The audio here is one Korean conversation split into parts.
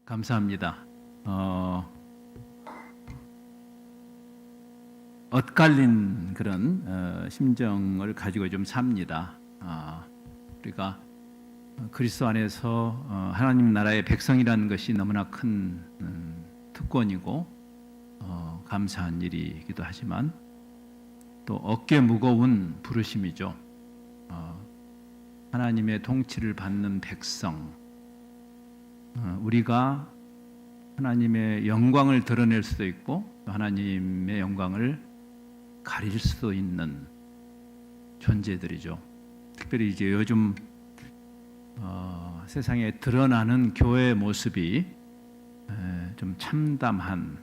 감사합니다. 엇갈린 그런 심정을 가지고 좀 삽니다. 우리가 그리스도 안에서 하나님 나라의 백성이라는 것이 너무나 큰 특권이고 감사한 일이기도 하지만 또 어깨 무거운 부르심이죠. 하나님의 통치를 받는 백성, 우리가 하나님의 영광을 드러낼 수도 있고 하나님의 영광을 가릴 수도 있는 존재들이죠. 특별히 이제 요즘 세상에 드러나는 교회의 모습이 좀 참담한,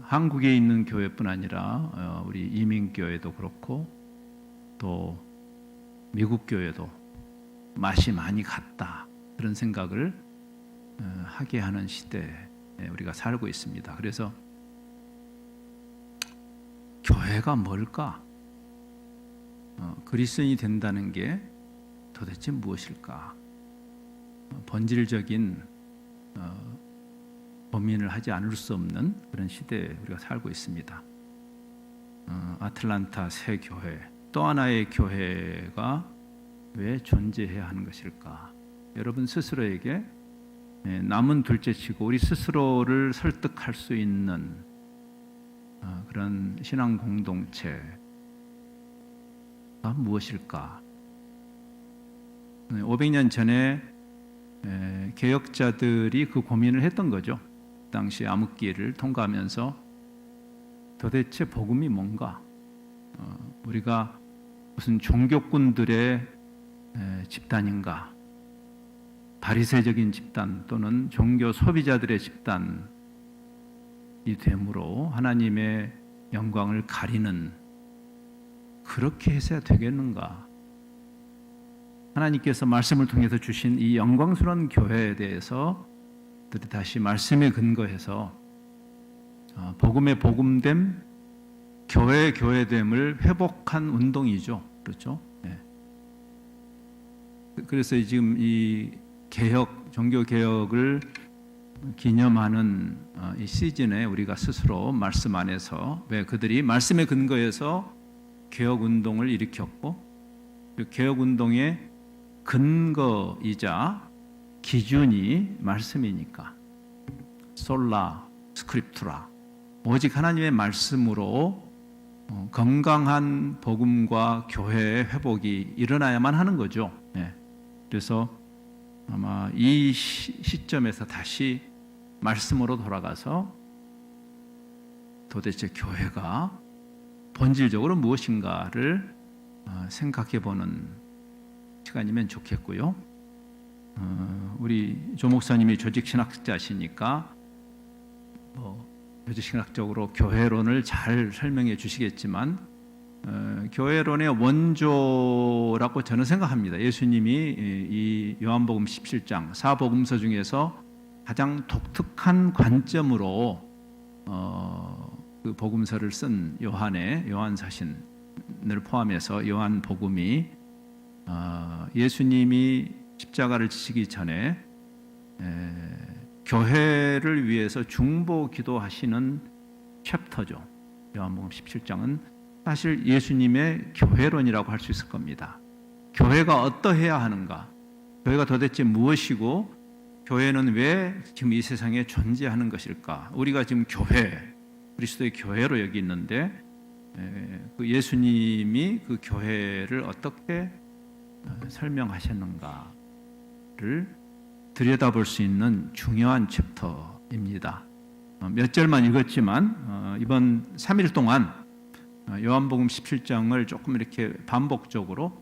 한국에 있는 교회뿐 아니라 우리 이민교회도 그렇고 또 미국 교회도 맛이 많이 갔다, 그런 생각을 하게 하는 시대에 우리가 살고 있습니다. 그래서 교회가 뭘까? 그리스도인이 된다는 게 도대체 무엇일까? 본질적인 고민을 하지 않을 수 없는 그런 시대에 우리가 살고 있습니다. 아틀란타 새 교회, 또 하나의 교회가 왜 존재해야 하는 것일까? 여러분 스스로에게 남은 둘째치고 우리 스스로를 설득할 수 있는 그런 신앙 공동체가 무엇일까? 500년 전에 개혁자들이 그 고민을 했던 거죠. 당시 암흑기를 통과하면서 도대체 복음이 뭔가? 우리가 무슨 종교꾼들의 집단인가? 바리새적인 집단 또는 종교 소비자들의 집단이 되므로 하나님의 영광을 가리는, 그렇게 해서야 되겠는가? 하나님께서 말씀을 통해서 주신 이 영광스러운 교회에 대해서 다시 말씀에 근거해서 복음의 복음됨, 교회의 교회됨을 회복한 운동이죠. 그렇죠? 네. 그래서 지금 이 개혁, 종교 개혁을 기념하는 이 시즌에 우리가 스스로 말씀 안에서, 왜 그들이 말씀에 근거해서 개혁 운동을 일으켰고 그 개혁 운동의 근거이자 기준이 말씀이니까, 솔라 스크립투라, 오직 하나님의 말씀으로 건강한 복음과 교회의 회복이 일어나야만 하는 거죠. 네. 그래서 아마 이 시점에서 다시 말씀으로 돌아가서 도대체 교회가 본질적으로 무엇인가를 생각해 보는 시간이면 좋겠고요. 우리 조 목사님이 조직신학자시니까 조직신학적으로 교회론을 잘 설명해 주시겠지만 교회론의 원조라고 저는 생각합니다. 예수님이 이 요한복음 17장 사복음서 중에서 가장 독특한 관점으로 그 복음서를 쓴 요한사신을 포함해서 요한복음이 예수님이 십자가를 지시기 전에 교회를 위해서 중보 기도하시는 챕터죠. 요한복음 17장은 사실 예수님의 교회론이라고 할 수 있을 겁니다. 교회가 어떠해야 하는가? 교회가 도대체 무엇이고 교회는 왜 지금 이 세상에 존재하는 것일까? 우리가 지금 교회, 그리스도의 교회로 여기 있는데 그 예수님이 그 교회를 어떻게 설명하셨는가를 들여다볼 수 있는 중요한 챕터입니다. 몇 절만 읽었지만 이번 3일 동안 요한복음 17장을 조금 이렇게 반복적으로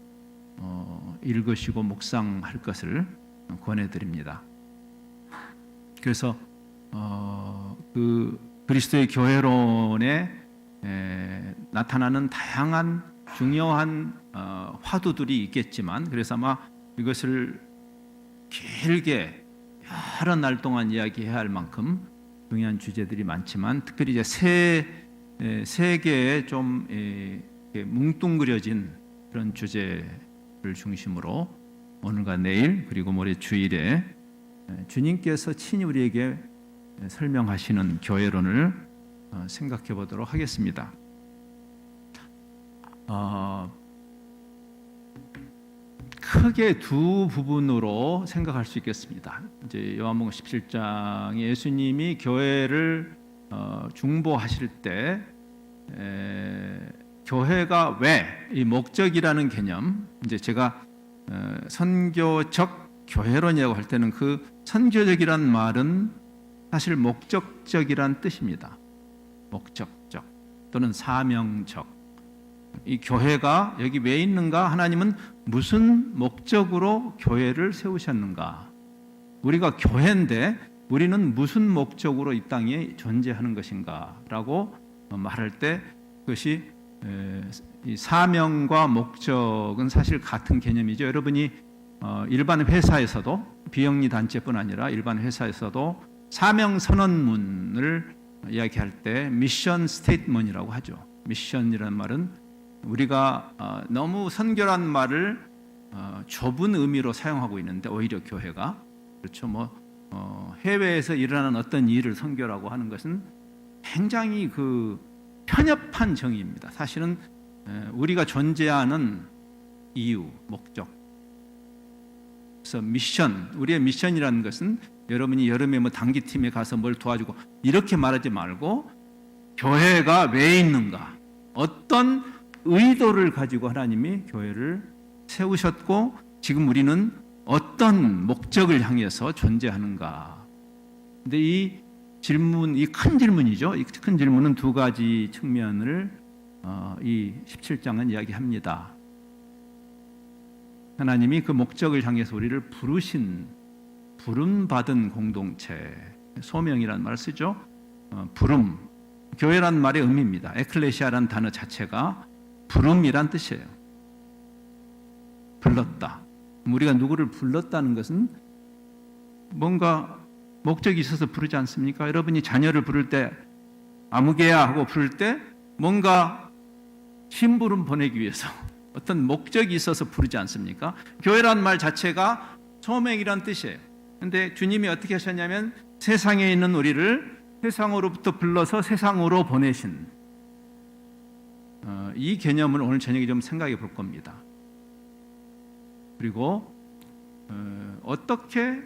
읽으시고 묵상할 것을 권해드립니다. 그래서 그 그리스도의 교회론에 나타나는 다양한 중요한 화두들이 있겠지만, 그래서 아마 이것을 길게 여러 날 동안 이야기해야 할 만큼 중요한 주제들이 많지만, 특별히 이제 세 개의 좀 뭉뚱그려진 그런 주제를 중심으로 오늘과 내일 그리고 모레 주일에 주님께서 친히 우리에게 설명하시는 교회론을 생각해 보도록 하겠습니다. 크게 두 부분으로 생각할 수 있겠습니다. 이제 요한복음 17장에 예수님이 교회를 중보하실 때 교회가 왜 이 목적이라는 개념, 이제 제가 선교적 교회론이라고 할 때는 그 선교적이란 말은 사실 목적적이란 뜻입니다. 목적적 또는 사명적. 이 교회가 여기 왜 있는가? 하나님은 무슨 목적으로 교회를 세우셨는가? 우리가 교회인데 우리는 무슨 목적으로 이 땅에 존재하는 것인가? 라고 말할 때 그것이 이 사명과 목적은 사실 같은 개념이죠. 여러분이 일반 회사에서도 비영리 단체뿐 아니라 일반 회사에서도 사명 선언문을 이야기할 때 미션 스테이트먼이라고 하죠. 미션이라는 말은 우리가 너무 선교란 말을 좁은 의미로 사용하고 있는데 오히려 교회가 그렇죠. 해외에서 일어나는 어떤 일을 선교라고 하는 것은 굉장히 그 편협한 정의입니다. 사실은 우리가 존재하는 이유, 목적. 그래서 미션, 우리의 미션이라는 것은 여러분이 여름에 단기팀에 가서 뭘 도와주고 이렇게 말하지 말고 교회가 왜 있는가? 어떤 의도를 가지고 하나님이 교회를 세우셨고 지금 우리는 어떤 목적을 향해서 존재하는가? 근데 이 질문, 이 큰 질문이죠. 이 큰 질문은 두 가지 측면을 이 17장은 이야기합니다. 하나님이 그 목적을 향해서 우리를 부름받은 공동체, 소명이라는 말을 쓰죠. 부름, 교회란 말의 의미입니다. 에클레시아라는 단어 자체가 부름이란 뜻이에요. 불렀다. 우리가 누구를 불렀다는 것은 뭔가 목적이 있어서 부르지 않습니까? 여러분이 자녀를 부를 때 아무개야 하고 부를 때 뭔가 심부름 보내기 위해서 어떤 목적이 있어서 부르지 않습니까? 교회란 말 자체가 소명이란 뜻이에요. 그런데 주님이 어떻게 하셨냐면 세상에 있는 우리를 세상으로부터 불러서 세상으로 보내신 이 개념을 오늘 저녁에 좀 생각해 볼 겁니다. 그리고 어떻게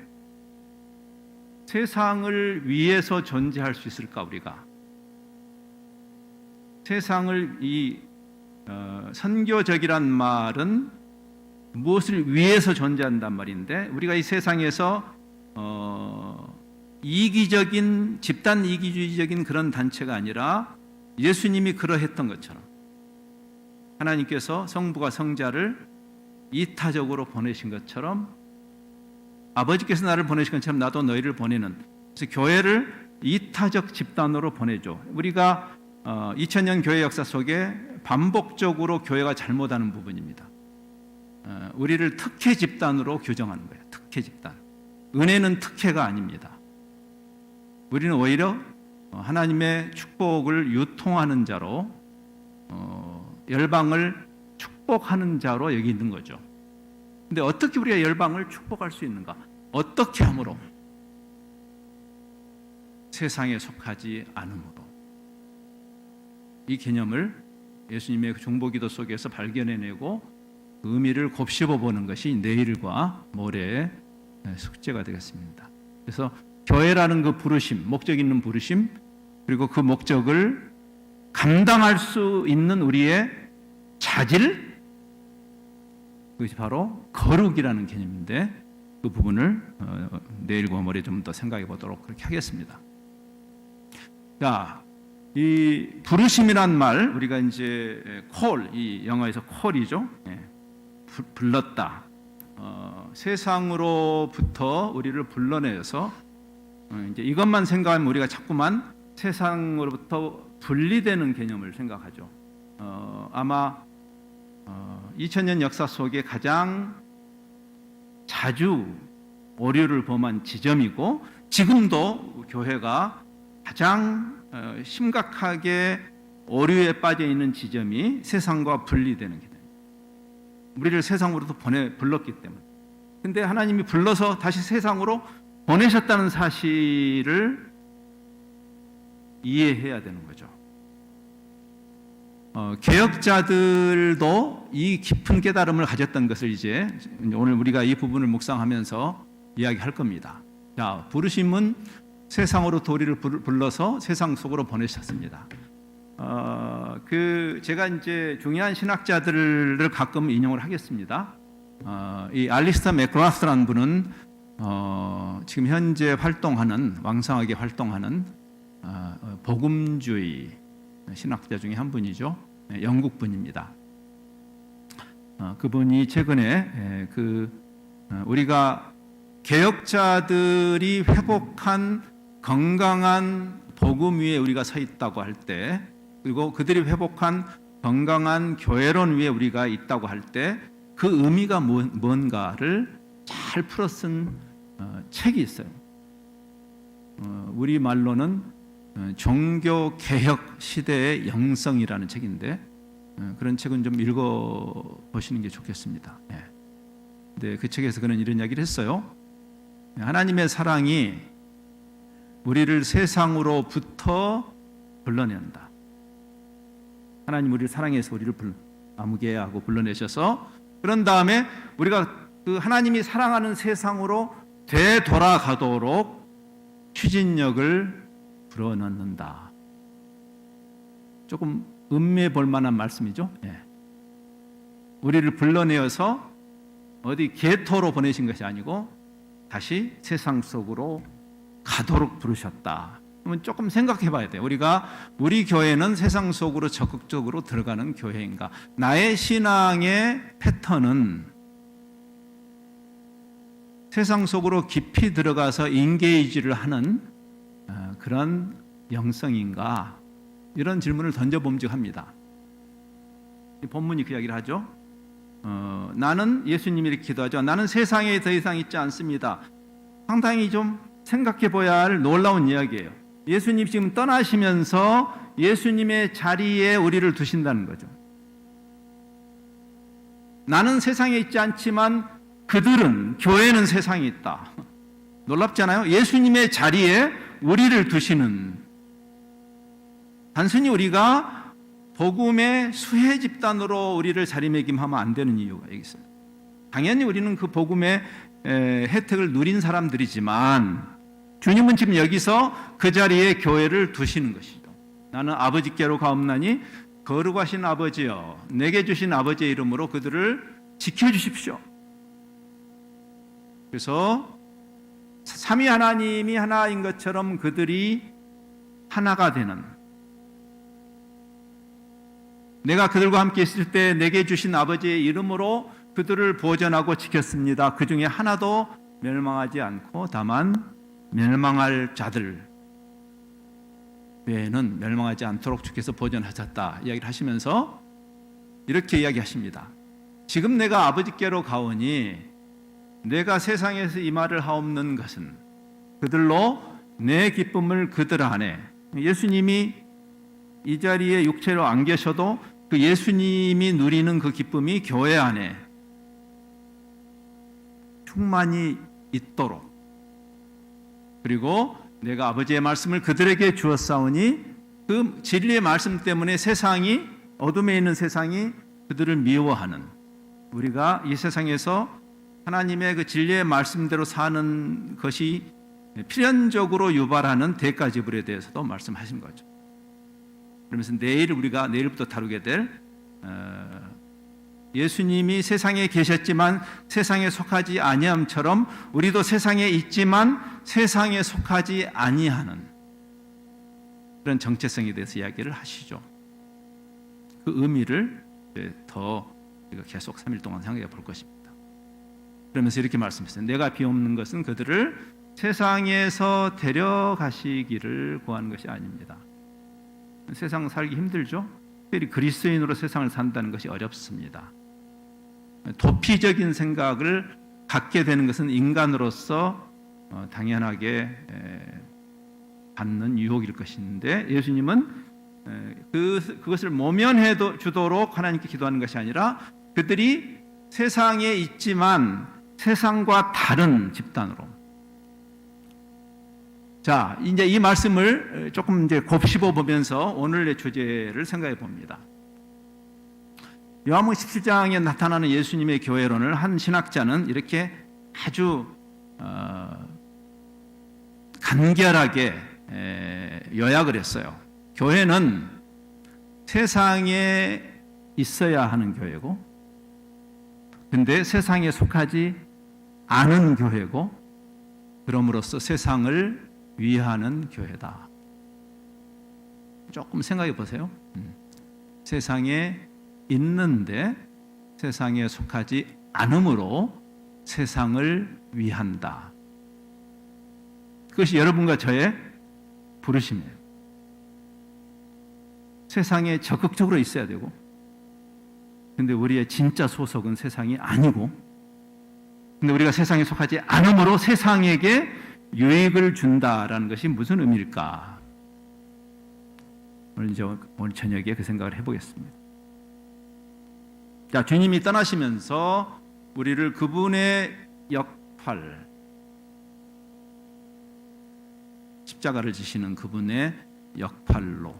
세상을 위해서 존재할 수 있을까? 우리가 세상을 이 선교적이란 말은 무엇을 위해서 존재한단 말인데 우리가 이 세상에서 이기적인 집단 이기주의적인 그런 단체가 아니라 예수님이 그러했던 것처럼 하나님께서 성부가 성자를 이타적으로 보내신 것처럼 아버지께서 나를 보내신 것처럼 나도 너희를 보내는, 그래서 교회를 이타적 집단으로 보내죠. 우리가 2000년 교회 역사 속에 반복적으로 교회가 잘못하는 부분입니다. 우리를 특혜 집단으로 규정하는 거예요. 특혜 집단. 은혜는 특혜가 아닙니다. 우리는 오히려 하나님의 축복을 유통하는 자로 열방을 축복하는 자로 여기 있는 거죠. 근데 어떻게 우리가 열방을 축복할 수 있는가? 어떻게 함으로? 세상에 속하지 않음으로. 이 개념을 예수님의 중보기도 속에서 발견해내고 의미를 곱씹어 보는 것이 내일과 모레의 숙제가 되겠습니다. 그래서 교회라는 그 부르심, 목적 있는 부르심, 그리고 그 목적을 감당할 수 있는 우리의 자질, 그것이 바로 거룩이라는 개념인데 그 부분을 내일과 모레 좀 더 생각해 보도록 그렇게 하겠습니다. 자, 이 부르심이란 말 우리가 이제 콜, 이 영어에서 콜이죠. 불렀다. 세상으로부터 우리를 불러내서 이제 이것만 생각하면 우리가 자꾸만 세상으로부터 분리되는 개념을 생각하죠. 아마 2000년 역사 속에 가장 자주 오류를 범한 지점이고 지금도 교회가 가장 심각하게 오류에 빠져 있는 지점이 세상과 분리되는 개념. 우리를 세상으로부터 불렀기 때문에. 근데 하나님이 불러서 다시 세상으로 보내셨다는 사실을 이해해야 되는 거죠. 개혁자들도 이 깊은 깨달음을 가졌던 것을 이제 오늘 우리가 이 부분을 묵상하면서 이야기할 겁니다. 자, 부르심은 세상으로 도리를 불러서 세상 속으로 보내셨습니다. 제가 이제 중요한 신학자들을 가끔 인용을 하겠습니다. 이 알리스터 맥그라스라는 분은 지금 현재 왕성하게 활동하는 복음주의 신학자 중에 한 분이죠. 영국 분입니다. 그분이 최근에 우리가 개혁자들이 회복한 건강한 복음 위에 우리가 서 있다고 할 때, 그리고 그들이 회복한 건강한 교회론 위에 우리가 있다고 할 때 그 의미가 뭔가를 잘 풀어 쓴 책이 있어요. 우리 말로는 종교 개혁 시대의 영성이라는 책인데 그런 책은 좀 읽어 보시는 게 좋겠습니다. 네, 그 책에서 그는 이런 이야기를 했어요. 하나님의 사랑이 우리를 세상으로부터 불러낸다. 하나님 우리를 사랑해서 우리를 아무개하고 불러내셔서 그런 다음에 우리가 그 하나님이 사랑하는 세상으로 되돌아가도록 추진력을 불어넣는다. 조금 음미해 볼 만한 말씀이죠. 우리를 불러내어서 어디 개토로 보내신 것이 아니고 다시 세상 속으로 가도록 부르셨다. 그러면 조금 생각해 봐야 돼요. 우리 교회는 세상 속으로 적극적으로 들어가는 교회인가? 나의 신앙의 패턴은 세상 속으로 깊이 들어가서 인게이지를 하는 그런 영성인가? 이런 질문을 던져봄직합니다. 본문이 그 이야기를 하죠. 나는 예수님이 이렇게 기도하죠. 나는 세상에 더 이상 있지 않습니다. 상당히 좀 생각해 봐야 할 놀라운 이야기예요. 예수님 지금 떠나시면서 예수님의 자리에 우리를 두신다는 거죠. 나는 세상에 있지 않지만 그들은, 교회는 세상에 있다. 놀랍잖아요. 예수님의 자리에 우리를 두시는, 단순히 우리가 복음의 수혜 집단으로 우리를 자리매김하면 안 되는 이유가 여기 있어요. 당연히 우리는 그 복음의 혜택을 누린 사람들이지만 주님은 지금 여기서 그 자리에 교회를 두시는 것이죠. 나는 아버지께로 가옵나니 거룩하신 아버지여, 내게 주신 아버지의 이름으로 그들을 지켜주십시오. 그래서 삼위 하나님이 하나인 것처럼 그들이 하나가 되는, 내가 그들과 함께 있을 때 내게 주신 아버지의 이름으로 그들을 보존하고 지켰습니다. 그 중에 하나도 멸망하지 않고 다만 멸망할 자들 외에는 멸망하지 않도록 주께서 보존하셨다 이야기를 하시면서 이렇게 이야기하십니다. 지금 내가 아버지께로 가오니 내가 세상에서 이 말을 하옵는 것은 그들로 내 기쁨을 그들 안에, 예수님이 이 자리에 육체로 안 계셔도 그 예수님이 누리는 그 기쁨이 교회 안에 충만히 있도록, 그리고 내가 아버지의 말씀을 그들에게 주었사오니 그 진리의 말씀 때문에 세상이, 어둠에 있는 세상이 그들을 미워하는, 우리가 이 세상에서 하나님의 그 진리의 말씀대로 사는 것이 필연적으로 유발하는 대가 지불에 대해서도 말씀하신 거죠. 그러면서 우리가 내일부터 다루게 될 예수님이 세상에 계셨지만 세상에 속하지 아니함처럼 우리도 세상에 있지만 세상에 속하지 아니하는 그런 정체성에 대해서 이야기를 하시죠. 그 의미를 더 우리가 계속 3일 동안 생각해 볼 것입니다. 그러면서 이렇게 말씀했어요. 내가 비옵는 것은 그들을 세상에서 데려가시기를 구하는 것이 아닙니다. 세상 살기 힘들죠. 특별히 그리스도인으로 세상을 산다는 것이 어렵습니다. 도피적인 생각을 갖게 되는 것은 인간으로서 당연하게 받는 유혹일 것인데, 예수님은 그것을 모면해 주도록 하나님께 기도하는 것이 아니라 그들이 세상에 있지만 세상과 다른 집단으로, 자, 이제 이 말씀을 조금 이제 곱씹어 보면서 오늘의 주제를 생각해 봅니다. 요한복음 17장에 나타나는 예수님의 교회론을 한 신학자는 이렇게 아주 간결하게 요약을 했어요. 교회는 세상에 있어야 하는 교회고, 근데 세상에 속하지 않은 교회고, 그럼으로써 세상을 위하는 교회다. 조금 생각해 보세요. 세상에 있는데 세상에 속하지 않음으로 세상을 위한다. 그것이 여러분과 저의 부르심이에요. 세상에 적극적으로 있어야 되고, 근데 우리의 진짜 소속은 세상이 아니고, 근데 우리가 세상에 속하지 않음으로 세상에게 유익을 준다라는 것이 무슨 의미일까? 오늘 저녁에 그 생각을 해보겠습니다. 자, 주님이 떠나시면서 우리를 그분의 역할, 십자가를 지시는 그분의 역할로,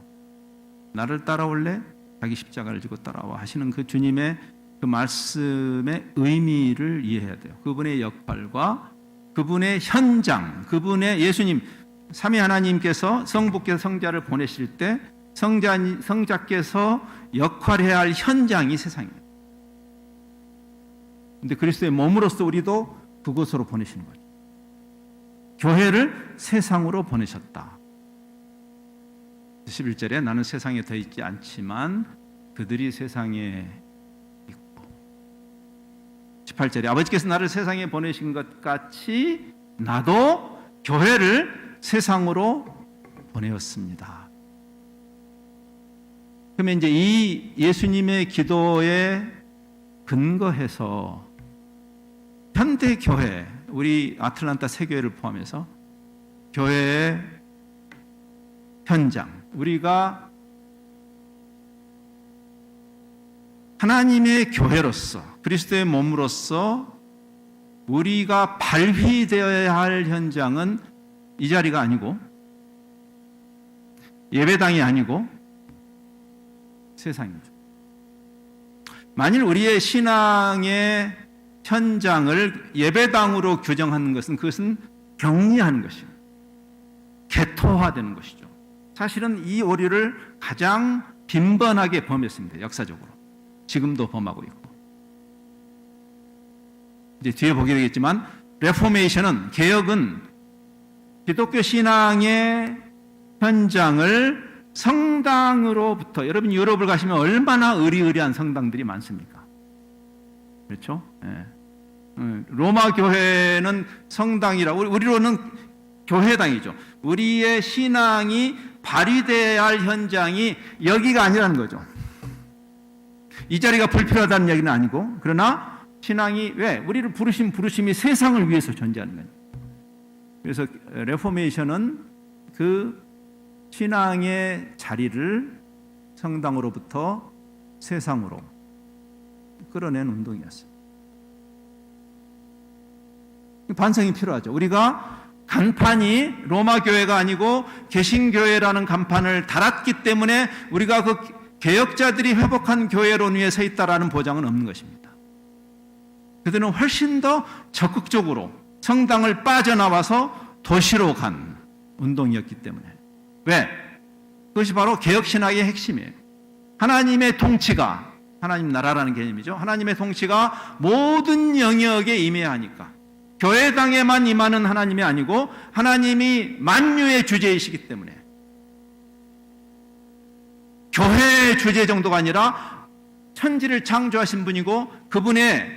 나를 따라올래? 자기 십자가를 지고 따라와 하시는 그 주님의 그 말씀의 의미를 이해해야 돼요. 그분의 역할과 그분의 현장, 그분의 예수님, 삼위 하나님께서 성부께서 성자를 보내실 때 성자께서 역할해야 할 현장이 세상이에요. 근데 그리스도의 몸으로서 우리도 그곳으로 보내시는 거죠. 교회를 세상으로 보내셨다. 11절에 나는 세상에 더 있지 않지만 그들이 세상에 있고, 18절에 아버지께서 나를 세상에 보내신 것 같이 나도 교회를 세상으로 보내었습니다. 그러면 이제 이 예수님의 기도에 근거해서 현대 교회, 우리 아틀란타 세교회를 포함해서 교회의 현장, 우리가 하나님의 교회로서 그리스도의 몸으로서 우리가 발휘되어야 할 현장은 이 자리가 아니고 예배당이 아니고 세상이죠. 만일 우리의 신앙의 현장을 예배당으로 규정하는 것은 그것은 격리하는 것이고 개토화되는 것이죠. 사실은 이 오류를 가장 빈번하게 범했습니다. 역사적으로. 지금도 범하고 있고. 이제 뒤에 보게 되겠지만 레포메이션은, 개혁은 기독교 신앙의 현장을 성당으로부터, 여러분 유럽을 가시면 얼마나 의리의리한 성당들이 많습니까? 그렇죠? 예. 로마 교회는 성당이라고, 우리로는 교회당이죠. 우리의 신앙이 발휘되어야 할 현장이 여기가 아니라는 거죠. 이 자리가 불필요하다는 얘기는 아니고, 그러나 신앙이 왜? 우리를 부르신 부르심이 세상을 위해서 존재하는 거예요. 그래서 레포메이션은 그 신앙의 자리를 성당으로부터 세상으로 끌어낸 운동이었어요. 반성이 필요하죠. 우리가 간판이 로마 교회가 아니고 개신교회라는 간판을 달았기 때문에 우리가 그 개혁자들이 회복한 교회론 위에 서 있다라는 보장은 없는 것입니다. 그들은 훨씬 더 적극적으로 성당을 빠져나와서 도시로 간 운동이었기 때문에. 왜? 그것이 바로 개혁신학의 핵심이에요. 하나님의 통치가, 하나님 나라라는 개념이죠. 하나님의 통치가 모든 영역에 임해야 하니까. 교회당에만 임하는 하나님이 아니고 하나님이 만유의 주제이시기 때문에 교회의 주제 정도가 아니라 천지를 창조하신 분이고 그분의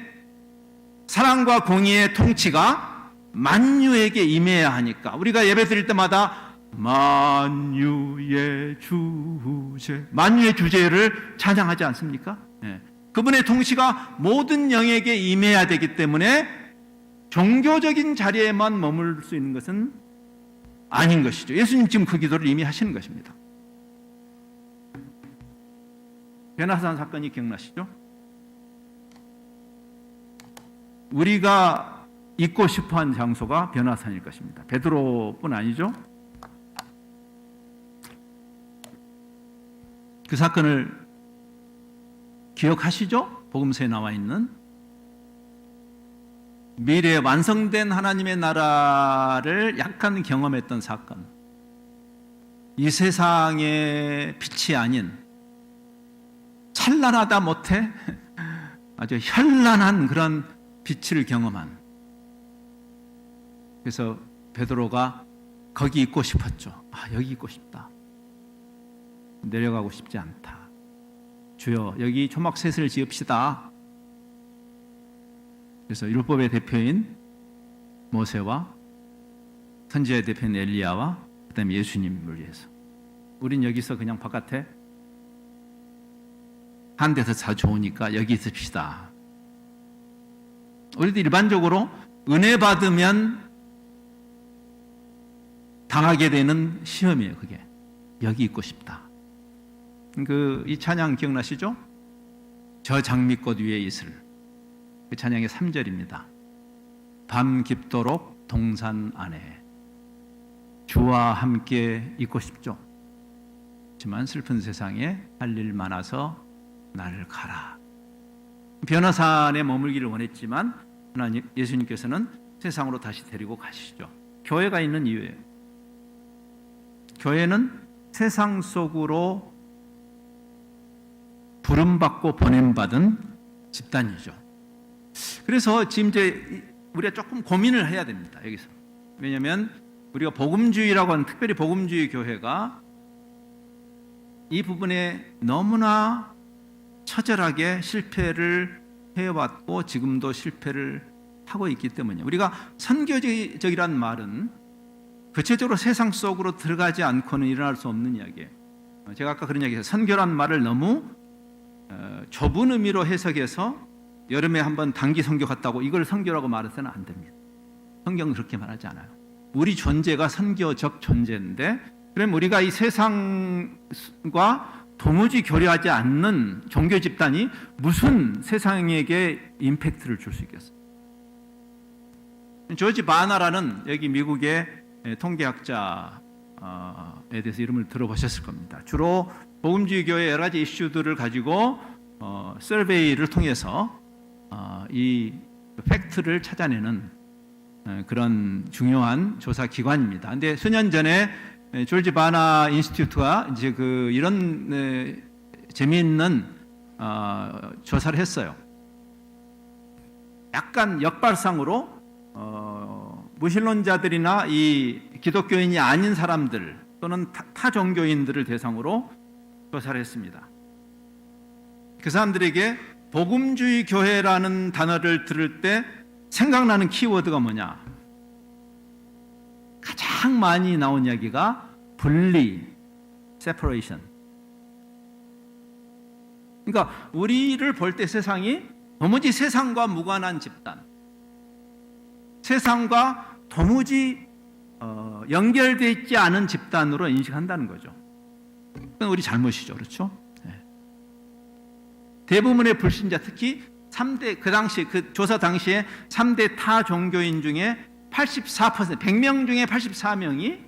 사랑과 공의의 통치가 만유에게 임해야 하니까 우리가 예배 드릴 때마다 만유의 주제, 만유의 주제를 찬양하지 않습니까? 네. 그분의 통치가 모든 영에게 임해야 되기 때문에 종교적인 자리에만 머물 수 있는 것은 아닌 것이죠. 예수님 지금 그 기도를 이미 하시는 것입니다. 베나산 사건이 기억나시죠? 우리가 있고 싶어한 장소가 베나산일 것입니다. 베드로뿐 아니죠. 그 사건을 기억하시죠? 복음서에 나와 있는 미래에 완성된 하나님의 나라를 약간 경험했던 사건. 이 세상의 빛이 아닌 찬란하다 못해 아주 현란한 그런 빛을 경험한. 그래서 베드로가 거기 있고 싶었죠. 여기 있고 싶다. 내려가고 싶지 않다. 주여, 여기 초막셋을 지읍시다. 그래서 율법의 대표인 모세와 선지자의 대표인 엘리야와 그다음에 예수님을 위해서 우린 여기서 그냥 바깥에 한 데서 자 좋으니까 여기 있읍시다. 우리도 일반적으로 은혜 받으면 당하게 되는 시험이에요. 그게 여기 있고 싶다. 이 찬양 기억나시죠? 저 장미꽃 위에 있을. 그 찬양의 3절입니다. 밤 깊도록 동산 안에 주와 함께 있고 싶죠. 하지만 슬픈 세상에 할 일 많아서 나를 가라. 변화산에 머물기를 원했지만 하나님, 예수님께서는 세상으로 다시 데리고 가시죠. 교회가 있는 이유예요. 교회는 세상 속으로 부름받고 보냄받은 집단이죠. 그래서 지금 이제 우리가 조금 고민을 해야 됩니다. 여기서. 왜냐하면 우리가 복음주의라고 하는, 특별히 복음주의 교회가 이 부분에 너무나 처절하게 실패를 해왔고 지금도 실패를 하고 있기 때문이에요. 우리가 선교적이란 말은 구체적으로 세상 속으로 들어가지 않고는 일어날 수 없는 이야기예요. 제가 아까 그런 이야기했어요. 선교란 말을 너무 좁은 의미로 해석해서 여름에 한번 단기 선교 갔다고 이걸 선교라고 말해서는 안 됩니다. 성경은 그렇게 말하지 않아요. 우리 존재가 선교적 존재인데, 그럼 우리가 이 세상과 도무지 교류하지 않는 종교 집단이 무슨 세상에게 임팩트를 줄 수 있겠어요? 조지 바나라는 여기 미국의 통계학자에 대해서 이름을 들어보셨을 겁니다. 주로 복음주의 교회 여러 가지 이슈들을 가지고 서베이를 통해서 이 팩트를 찾아내는 그런 중요한 조사 기관입니다. 그런데 수년 전에 조지 바나 인스티튜트가 이제 이런 재미있는 조사를 했어요. 약간 역발상으로 무신론자들이나 이 기독교인이 아닌 사람들 또는 타 종교인들을 대상으로 조사를 했습니다. 그 사람들에게 복음주의 교회라는 단어를 들을 때 생각나는 키워드가 뭐냐? 가장 많이 나온 이야기가 분리, separation. 그러니까 우리를 볼 때 세상이 도무지 세상과 무관한 집단, 세상과 도무지 연결되어 있지 않은 집단으로 인식한다는 거죠. 그건 우리 잘못이죠. 그렇죠? 네. 대부분의 불신자, 특히 3대, 그 당시, 그 조사 당시에 3대 타 종교인 중에 84%, 100명 중에 84명이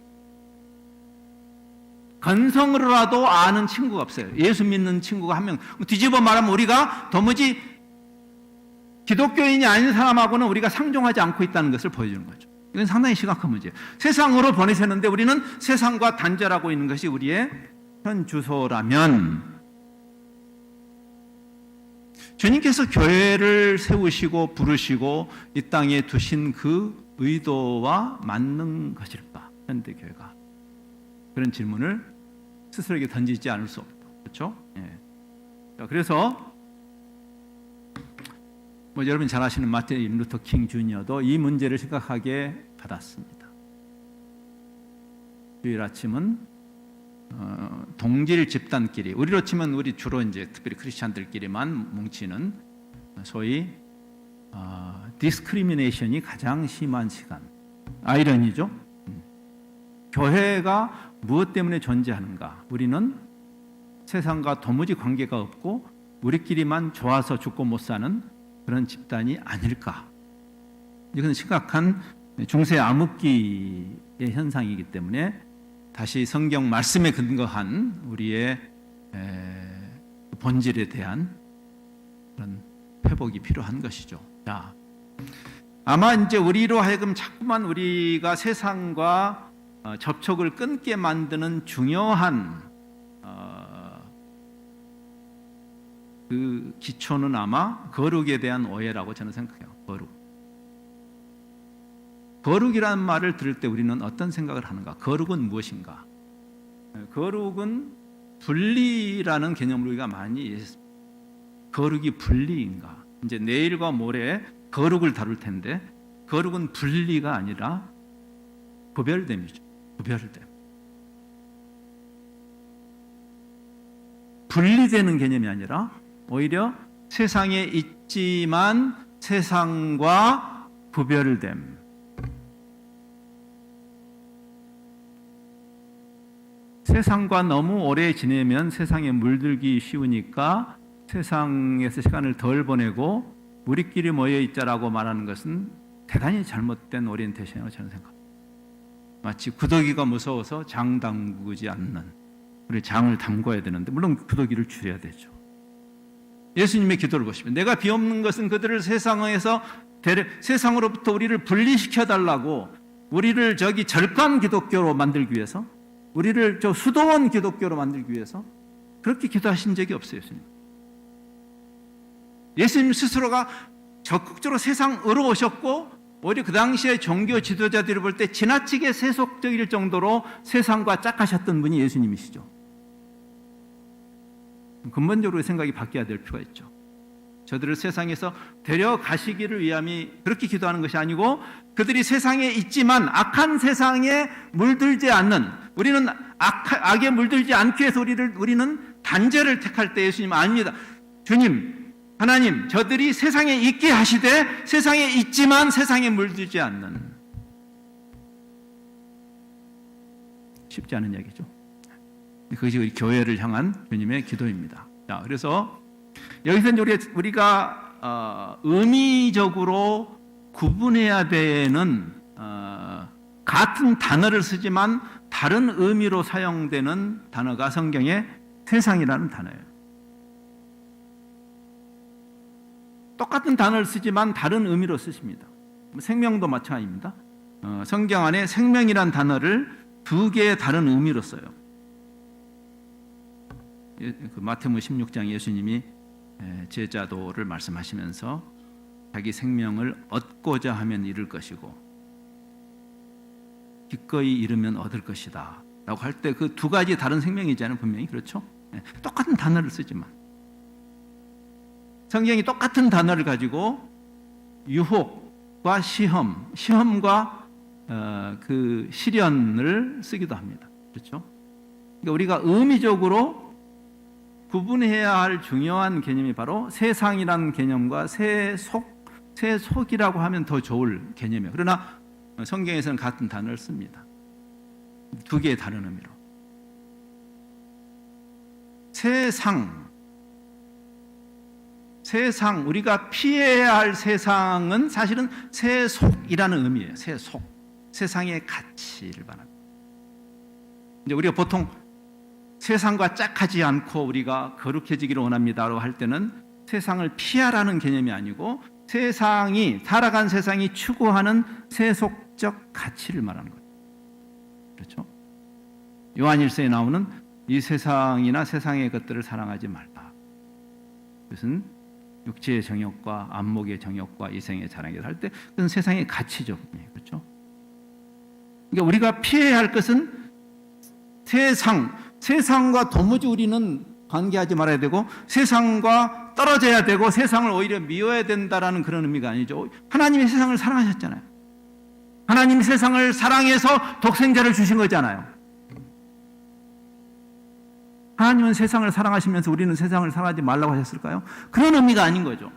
건성으로라도 아는 친구가 없어요. 예수 믿는 친구가 한 명. 뒤집어 말하면 우리가 도무지 기독교인이 아닌 사람하고는 우리가 상종하지 않고 있다는 것을 보여주는 거죠. 이건 상당히 심각한 문제예요. 세상으로 보내셨는데 우리는 세상과 단절하고 있는 것이 우리의 현 주소라면, 주님께서 교회를 세우시고 부르시고 이 땅에 두신 그 의도와 맞는 것일까? 현대 교회가 그런 질문을 스스로에게 던지지 않을 수 없다. 그렇죠? 예. 그래서 여러분 잘 아시는 마틴 루터 킹 주니어도 이 문제를 심각하게 받았습니다. 주일 아침은 동질 집단끼리, 우리로 치면 우리 주로 이제 특별히 크리스찬들끼리만 뭉치는 소위 디스크리미네이션이 가장 심한 시간. 아이러니죠. 교회가 무엇 때문에 존재하는가? 우리는 세상과 도무지 관계가 없고 우리끼리만 좋아서 죽고 못 사는 그런 집단이 아닐까? 이건 심각한 중세 암흑기의 현상이기 때문에 다시 성경 말씀에 근거한 우리의 본질에 대한 그런 회복이 필요한 것이죠. 자, 아마 이제 우리로 하여금 자꾸만 우리가 세상과 접촉을 끊게 만드는 중요한 그 기초는 아마 거룩에 대한 오해라고 저는 생각해요. 거룩이라는 말을 들을 때 우리는 어떤 생각을 하는가? 거룩은 무엇인가? 거룩은 분리라는 개념을 우리가 많이 이해했습니다. 거룩이 분리인가? 이제 내일과 모레 거룩을 다룰 텐데, 거룩은 분리가 아니라 구별됨이죠. 구별됨. 분리되는 개념이 아니라 오히려 세상에 있지만 세상과 구별됨. 세상과 너무 오래 지내면 세상에 물들기 쉬우니까 세상에서 시간을 덜 보내고 우리끼리 모여 있자라고 말하는 것은 대단히 잘못된 오리엔테이션이라고 저는 생각합니다. 마치 구더기가 무서워서 장 담그지 않는, 우리 장을 담궈야 되는데 물론 구더기를 줄여야 되죠. 예수님의 기도를 보시면 내가 비옵는 것은 그들을 세상으로부터 우리를 분리시켜 달라고, 우리를 저기 절간 기독교로 만들기 위해서, 우리를 저 수도원 기독교로 만들기 위해서 그렇게 기도하신 적이 없어요. 예수님 스스로가 적극적으로 세상으로 오셨고, 오히려 그 당시에 종교 지도자들이 볼 때 지나치게 세속적일 정도로 세상과 짝하셨던 분이 예수님이시죠. 근본적으로 생각이 바뀌어야 될 필요가 있죠. 저들을 세상에서 데려가시기를 위함이 그렇게 기도하는 것이 아니고, 그들이 세상에 있지만 악한 세상에 물들지 않는, 우리는 악에 물들지 않기 위해서 우리는 단죄를 택할 때 예수님 아닙니다. 주님, 하나님, 저들이 세상에 있게 하시되 세상에 있지만 세상에 물들지 않는. 쉽지 않은 얘기죠. 그것이 우리 교회를 향한 주님의 기도입니다. 자, 그래서 여기서 우리가 의미적으로 구분해야 되는, 같은 단어를 쓰지만 다른 의미로 사용되는 단어가 성경에 세상이라는 단어예요. 똑같은 단어를 쓰지만 다른 의미로 쓰십니다. 생명도 마찬가지입니다. 성경 안에 생명이란 단어를 두 개의 다른 의미로 써요. 그 마태복음 16장 예수님이 제자도를 말씀하시면서 자기 생명을 얻고자 하면 잃을 것이고 기꺼이 잃으면 얻을 것이다 라고 할 때 그 두 가지 다른 생명이잖아요. 분명히 그렇죠. 똑같은 단어를 쓰지만 성경이 똑같은 단어를 가지고 유혹과 시험과 그 시련을 쓰기도 합니다. 그렇죠. 그러니까 우리가 의미적으로 구분해야 할 중요한 개념이 바로 세상이라는 개념과 세속이라고 하면 더 좋을 개념이에요. 그러나 성경에서는 같은 단어를 씁니다. 두 개의 다른 의미로. 세상, 우리가 피해야 할 세상은 사실은 세속이라는 의미예요. 세상의 가치를 말합니다. 이제 우리가 보통 세상과 짝하지 않고 우리가 거룩해지기를 원합니다라고 할 때는 세상을 피하라는 개념이 아니고 살아간 세상이 추구하는 세속적 가치를 말하는 거예요. 그렇죠? 요한일서에 나오는 이 세상이나 세상의 것들을 사랑하지 말라. 그것은 육체의 정욕과 안목의 정욕과 이생의 자랑을 할 때 그건 세상의 가치죠. 그렇죠? 그러니까 우리가 피해야 할 것은 세상과 도무지 우리는 관계하지 말아야 되고 세상과 떨어져야 되고 세상을 오히려 미워야 된다라는 그런 의미가 아니죠. 하나님이 세상을 사랑하셨잖아요. 하나님이 세상을 사랑해서 독생자를 주신 거잖아요. 하나님은 세상을 사랑하시면서 우리는 세상을 사랑하지 말라고 하셨을까요? 그런 의미가 아닌 거죠.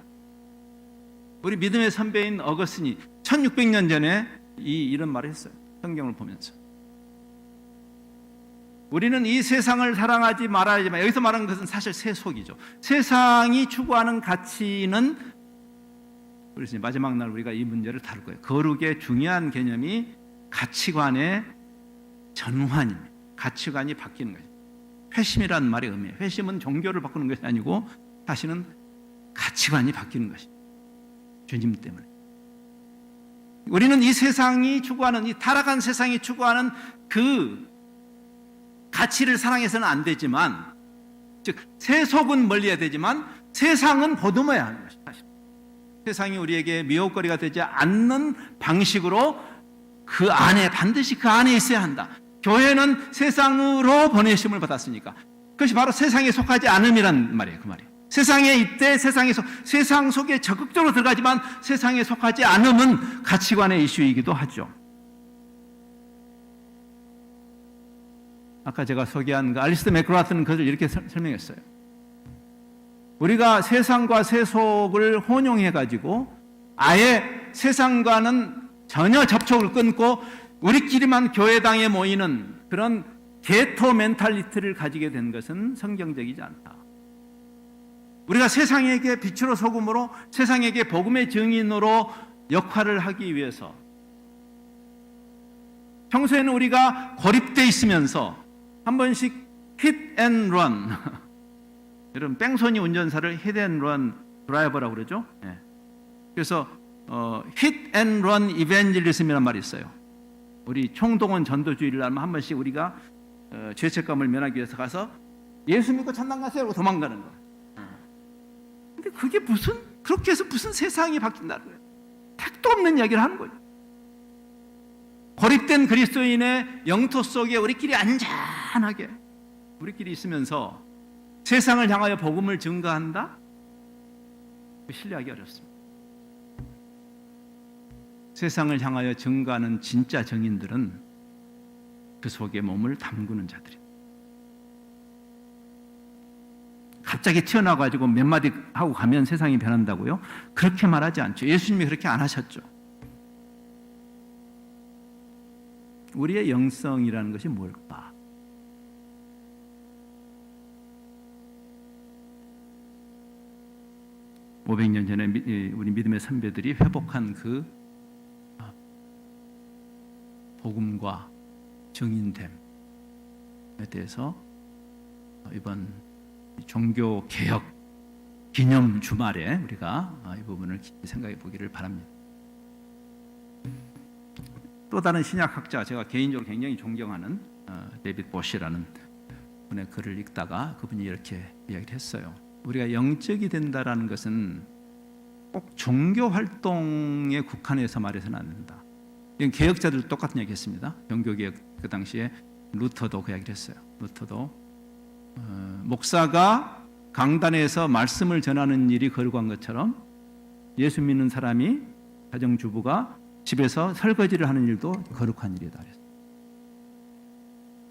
우리 믿음의 선배인 어거스틴이 1600년 전에 이런 말을 했어요. 성경을 보면서. 우리는 이 세상을 사랑하지 말아야지만, 여기서 말하는 것은 사실 세속이죠. 세상이 추구하는 가치는, 그래서 마지막 날 우리가 이 문제를 다룰 거예요. 거룩의 중요한 개념이 가치관의 전환입니다. 가치관이 바뀌는 거죠. 회심이라는 말의 의미예요. 회심은 종교를 바꾸는 것이 아니고 사실은 가치관이 바뀌는 것입니다. 주님 때문에. 우리는 이 세상이 추구하는, 이 타락한 세상이 추구하는 그 가치를 사랑해서는 안 되지만, 즉 세속은 멀리해야 되지만 세상은 보듬어야 하는 것입니다. 세상이 우리에게 미혹거리가 되지 않는 방식으로 그 안에, 반드시 그 안에 있어야 한다. 교회는 세상으로 보내심을 받았으니까 그것이 바로 세상에 속하지 않음이란 말이에요. 그 말이에요. 세상에 있되 세상 속에 적극적으로 들어가지만 세상에 속하지 않음은 가치관의 이슈이기도 하죠. 아까 제가 소개한 그 알리스터 맥그라트는 그것을 이렇게 설명했어요. 우리가 세상과 세속을 혼용해가지고 아예 세상과는 전혀 접촉을 끊고 우리끼리만 교회당에 모이는 그런 게토 멘탈리티를 가지게 된 것은 성경적이지 않다. 우리가 세상에게 빛으로 소금으로, 세상에게 복음의 증인으로 역할을 하기 위해서 평소에는 우리가 고립되어 있으면서 한 번씩 hit and run, 여러분 뺑소니 운전사를 hit and run 드라이버라고 그러죠. 네. 그래서 hit and run evangelism이라는 말이 있어요. 우리 총동원 전도주의를 하면 한 번씩 우리가 죄책감을 면하기 위해서 가서 예수 믿고 천당 가세요 하고 도망가는 거예요. 근데 그게 그렇게 해서 무슨 세상이 바뀐다는 거예요. 택도 없는 이야기를 하는 거예요. 고립된 그리스도인의 영토 속에 우리끼리 안전하게 우리끼리 있으면서 세상을 향하여 복음을 증거한다? 신뢰하기 어렵습니다. 세상을 향하여 증거하는 진짜 증인들은 그 속에 몸을 담그는 자들입니다. 갑자기 튀어나와가지고 몇 마디 하고 가면 세상이 변한다고요? 그렇게 말하지 않죠. 예수님이 그렇게 안 하셨죠. 우리의 영성이라는 것이 뭘까? (500년) 전에 우리 믿음의 선배들이 회복한 그 복음과 증인됨에 대해서 이번 종교개혁 기념 주말에 우리가 이 부분을 깊이 생각해 보기를 바랍니다. 또 다른 신약학자, 제가 개인적으로 굉장히 존경하는 데이빗 보시라는 분의 글을 읽다가 그분이 이렇게 이야기를 했어요. 우리가 영적이 된다라는 것은 꼭 종교 활동에 국한해서 말해서는 안 된다. 이건 개혁자들도 똑같은 얘기 했습니다. 종교개혁 그 당시에 루터도 그 이야기를 했어요. 루터도 목사가 강단에서 말씀을 전하는 일이 거룩한 것처럼 예수 믿는 사람이, 가정주부가 집에서 설거지를 하는 일도 거룩한 일이다.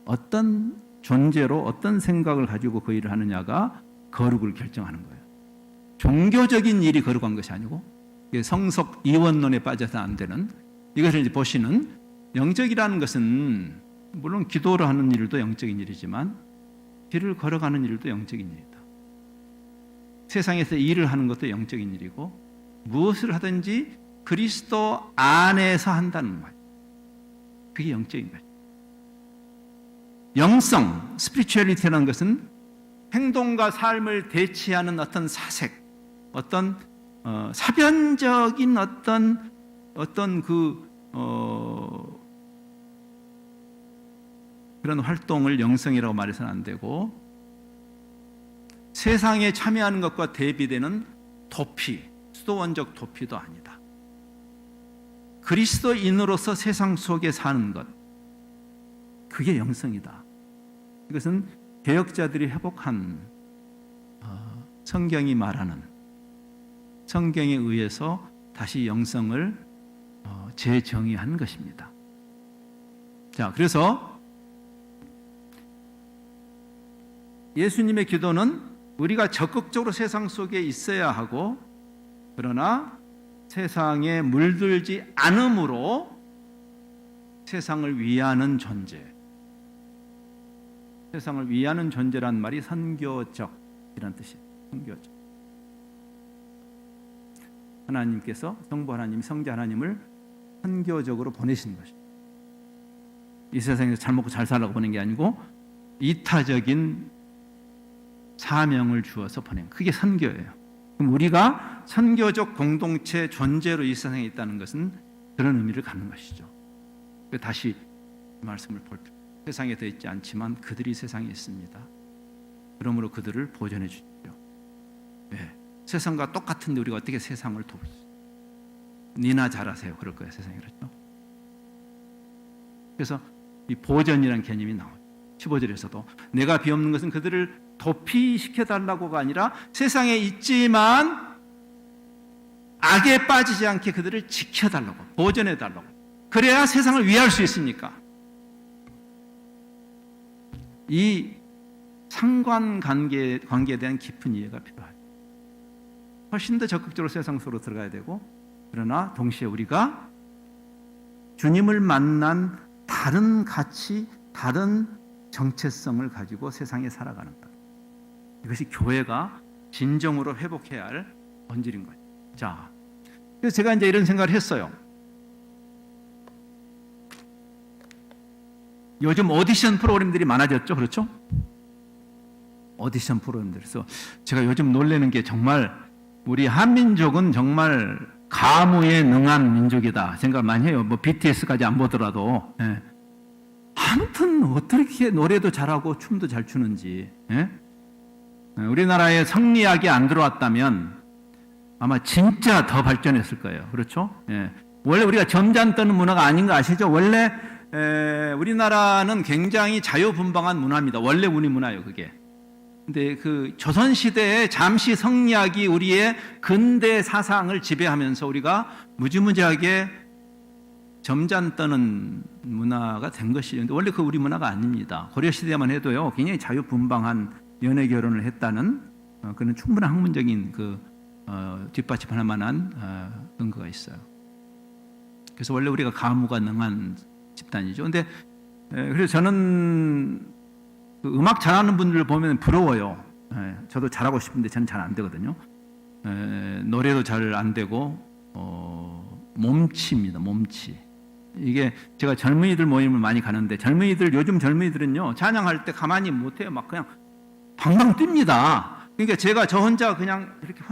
어떤 존재로 어떤 생각을 가지고 그 일을 하느냐가 거룩을 결정하는 거예요. 종교적인 일이 거룩한 것이 아니고 성속 이원론에 빠져서 안 되는, 이것을 이제 보시는 영적이라는 것은 물론 기도를 하는 일도 영적인 일이지만 길을 걸어가는 일도 영적인 일이다. 세상에서 일을 하는 것도 영적인 일이고 무엇을 하든지 그리스도 안에서 한다는 말, 그게 영적인 거예요. 영성, 스피리추얼리티라는 것은 행동과 삶을 대치하는 어떤 사색, 어떤 사변적인 어떤 그런 활동을 영성이라고 말해서는 안 되고, 세상에 참여하는 것과 대비되는 도피, 수도원적 도피도 아니다. 그리스도인으로서 세상 속에 사는 것, 그게 영성이다. 이것은 개혁자들이 회복한 성경이 말하는, 성경에 의해서 다시 영성을 재정의한 것입니다. 자, 그래서 예수님의 기도는 우리가 적극적으로 세상 속에 있어야 하고, 그러나 세상에 물들지 않음으로 세상을 위하는 존재, 세상을 위하는 존재란 말이 선교적이라는 뜻이에요. 선교적. 하나님께서, 성부 하나님이 성자 하나님을 선교적으로 보내신 것입니다. 이 세상에서 잘 먹고 잘 살라고 보낸 게 아니고 이타적인 사명을 주어서 보낸, 그게 선교예요. 그럼 우리가 선교적 공동체 존재로 이 세상에 있다는 것은 그런 의미를 갖는 것이죠. 다시 말씀을 볼 때, 세상에 더 있지 않지만 그들이 세상에 있습니다. 그러므로 그들을 보존해 주십시오. 네. 세상과 똑같은데 우리가 어떻게 세상을 도울 수 있어요? 니나 잘하세요. 그럴 거예요. 세상이. 그렇죠? 그래서 이 보전이라는 개념이 나와요. 15절에서도 내가 비옵는 것은 그들을 도피시켜달라고가 아니라 세상에 있지만 악에 빠지지 않게 그들을 지켜달라고, 보전해달라고. 그래야 세상을 위할 수 있으니까. 이 상관관계에 대한 깊은 이해가 필요하죠. 훨씬 더 적극적으로 세상 속으로 들어가야 되고, 그러나 동시에 우리가 주님을 만난 다른 가치, 다른 정체성을 가지고 세상에 살아가는 것. 이것이 교회가 진정으로 회복해야 할 본질인 거예요. 자, 그래서 제가 이제 이런 생각을 했어요. 요즘 오디션 프로그램들이 많아졌죠, 그렇죠? 오디션 프로그램들. 그래서 제가 요즘 놀라는 게 정말 우리 한민족은 정말 가무에 능한 민족이다 생각을 많이 해요. 뭐 BTS까지 안 보더라도. 예. 아무튼 어떻게 노래도 잘하고 춤도 잘 추는지. 예? 우리나라에 성리학이 안 들어왔다면 아마 진짜 더 발전했을 거예요. 그렇죠? 예. 원래 우리가 점잖 떠는 문화가 아닌 거 아시죠? 원래 우리나라는 굉장히 자유분방한 문화입니다. 원래 우리 문화예요, 그게. 근데 그 조선시대에 잠시 성리학이 우리의 근대 사상을 지배하면서 우리가 무지무지하게 점잔 떠는 문화가 된 것이죠. 근데 원래 그 우리 문화가 아닙니다. 고려시대만 해도요, 굉장히 자유분방한 연애 결혼을 했다는 그런 충분한 학문적인 뒷받침할 만한 근거가 있어요. 그래서 원래 우리가 가무가 능한 집단이죠. 근데 그래서 저는 그 음악 잘하는 분들을 보면 부러워요. 저도 잘하고 싶은데 저는 잘 안 되거든요. 노래도 잘 안 되고 몸치입니다. 몸치. 이게 제가 젊은이들 모임을 많이 가는데 요즘 젊은이들은요, 찬양할 때 가만히 못해요. 막 그냥 방방 뜁니다. 그러니까 제가 저 혼자 그냥 이렇게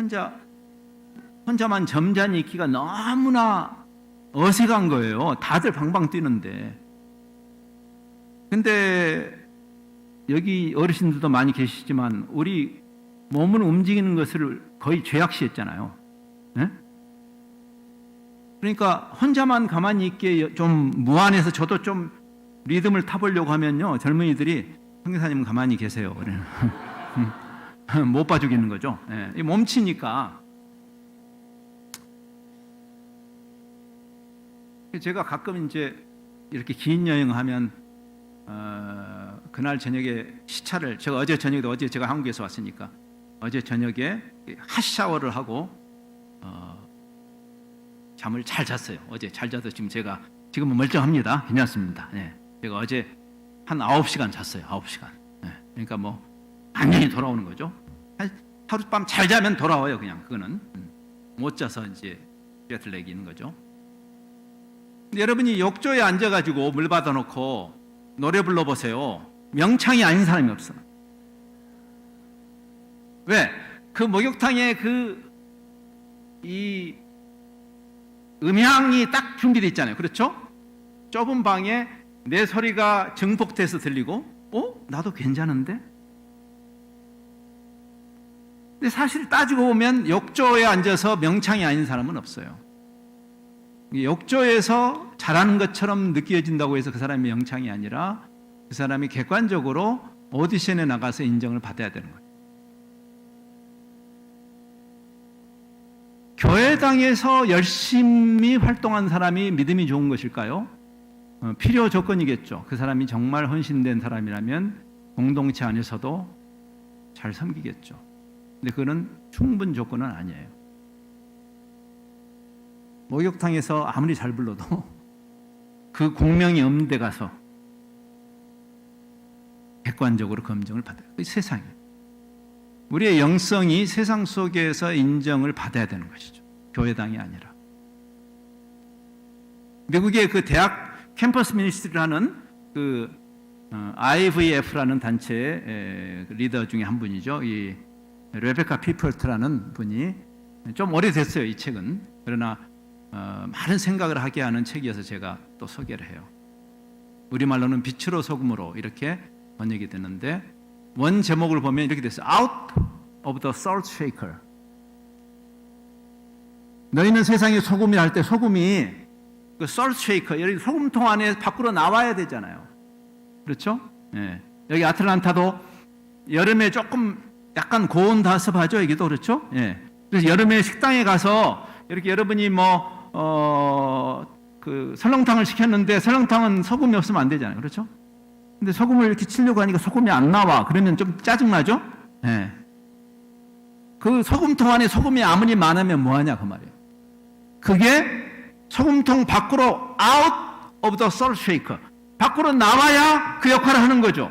혼자만 점잖이 있기가 너무나 어색한 거예요. 다들 방방 뛰는데. 근데 여기 어르신들도 많이 계시지만 우리 몸을 움직이는 것을 거의 죄악시했잖아요. 네? 그러니까 혼자만 가만히 있게 좀 무안해서 저도 좀 리듬을 타보려고 하면요, 젊은이들이 선교사님 가만히 계세요. 못 봐주겠는 거죠. 네. 몸치니까. 제가 가끔 이제 이렇게 긴 여행하면 그날 저녁에 시차를, 제가 어제 제가 한국에서 왔으니까 어제 저녁에 핫샤워를 하고 잠을 잘 잤어요. 어제 잘 자서 지금은 멀쩡합니다. 괜찮습니다. 네. 제가 어제 한 9시간 잤어요. 9시간. 네. 그러니까 뭐 완전히 돌아오는 거죠. 하룻밤 잘 자면 돌아와요. 그냥 그거는 못 자서 이제 제트랙이 있는 거죠. 여러분이 욕조에 앉아가지고 물 받아놓고 노래 불러보세요. 명창이 아닌 사람이 없어. 왜? 그 목욕탕에 이 음향이 딱 준비되어 있잖아요. 그렇죠? 좁은 방에 내 소리가 증폭돼서 들리고, 나도 괜찮은데? 근데 사실 따지고 보면 욕조에 앉아서 명창이 아닌 사람은 없어요. 욕조에서 잘하는 것처럼 느껴진다고 해서 그 사람이 명창이 아니라 그 사람이 객관적으로 오디션에 나가서 인정을 받아야 되는 거예요. 교회당에서 열심히 활동한 사람이 믿음이 좋은 것일까요? 필요 조건이겠죠. 그 사람이 정말 헌신된 사람이라면 공동체 안에서도 잘 섬기겠죠. 근데 그거는 충분 조건은 아니에요. 목욕탕에서 아무리 잘 불러도 그 공명이 없는 데 가서 객관적으로 검증을 받아요. 그 세상이에요. 우리의 영성이 세상 속에서 인정을 받아야 되는 것이죠. 교회당이 아니라. 미국의 그 대학 캠퍼스 미니스트리라는 그 IVF라는 단체의 리더 중에 한 분이죠. 이 레베카 피플트라는 분이 좀 오래됐어요, 이 책은. 그러나 많은 생각을 하게 하는 책이어서 제가 또 소개를 해요. 우리말로는 빛으로 소금으로 이렇게 번역이 되는데 원 제목을 보면 이렇게 됐어요. Out of the salt shaker. 너희는 세상에 소금이 할 때 소금이 그 salt shaker, 여기 소금통 안에 밖으로 나와야 되잖아요. 그렇죠? 예. 여기 아틀란타도 여름에 조금 약간 고온다습하죠, 여기도. 그렇죠? 예. 그래서 여름에 식당에 가서 이렇게 여러분이 그 설렁탕을 시켰는데 설렁탕은 소금이 없으면 안 되잖아요. 그렇죠? 근데 소금을 이렇게 치려고 하니까 소금이 안 나와. 그러면 좀 짜증나죠? 예. 그 소금통 안에 소금이 아무리 많으면 뭐하냐 그 말이에요. 그게 소금통 밖으로 out of the salt shaker, 밖으로 나와야 그 역할을 하는 거죠.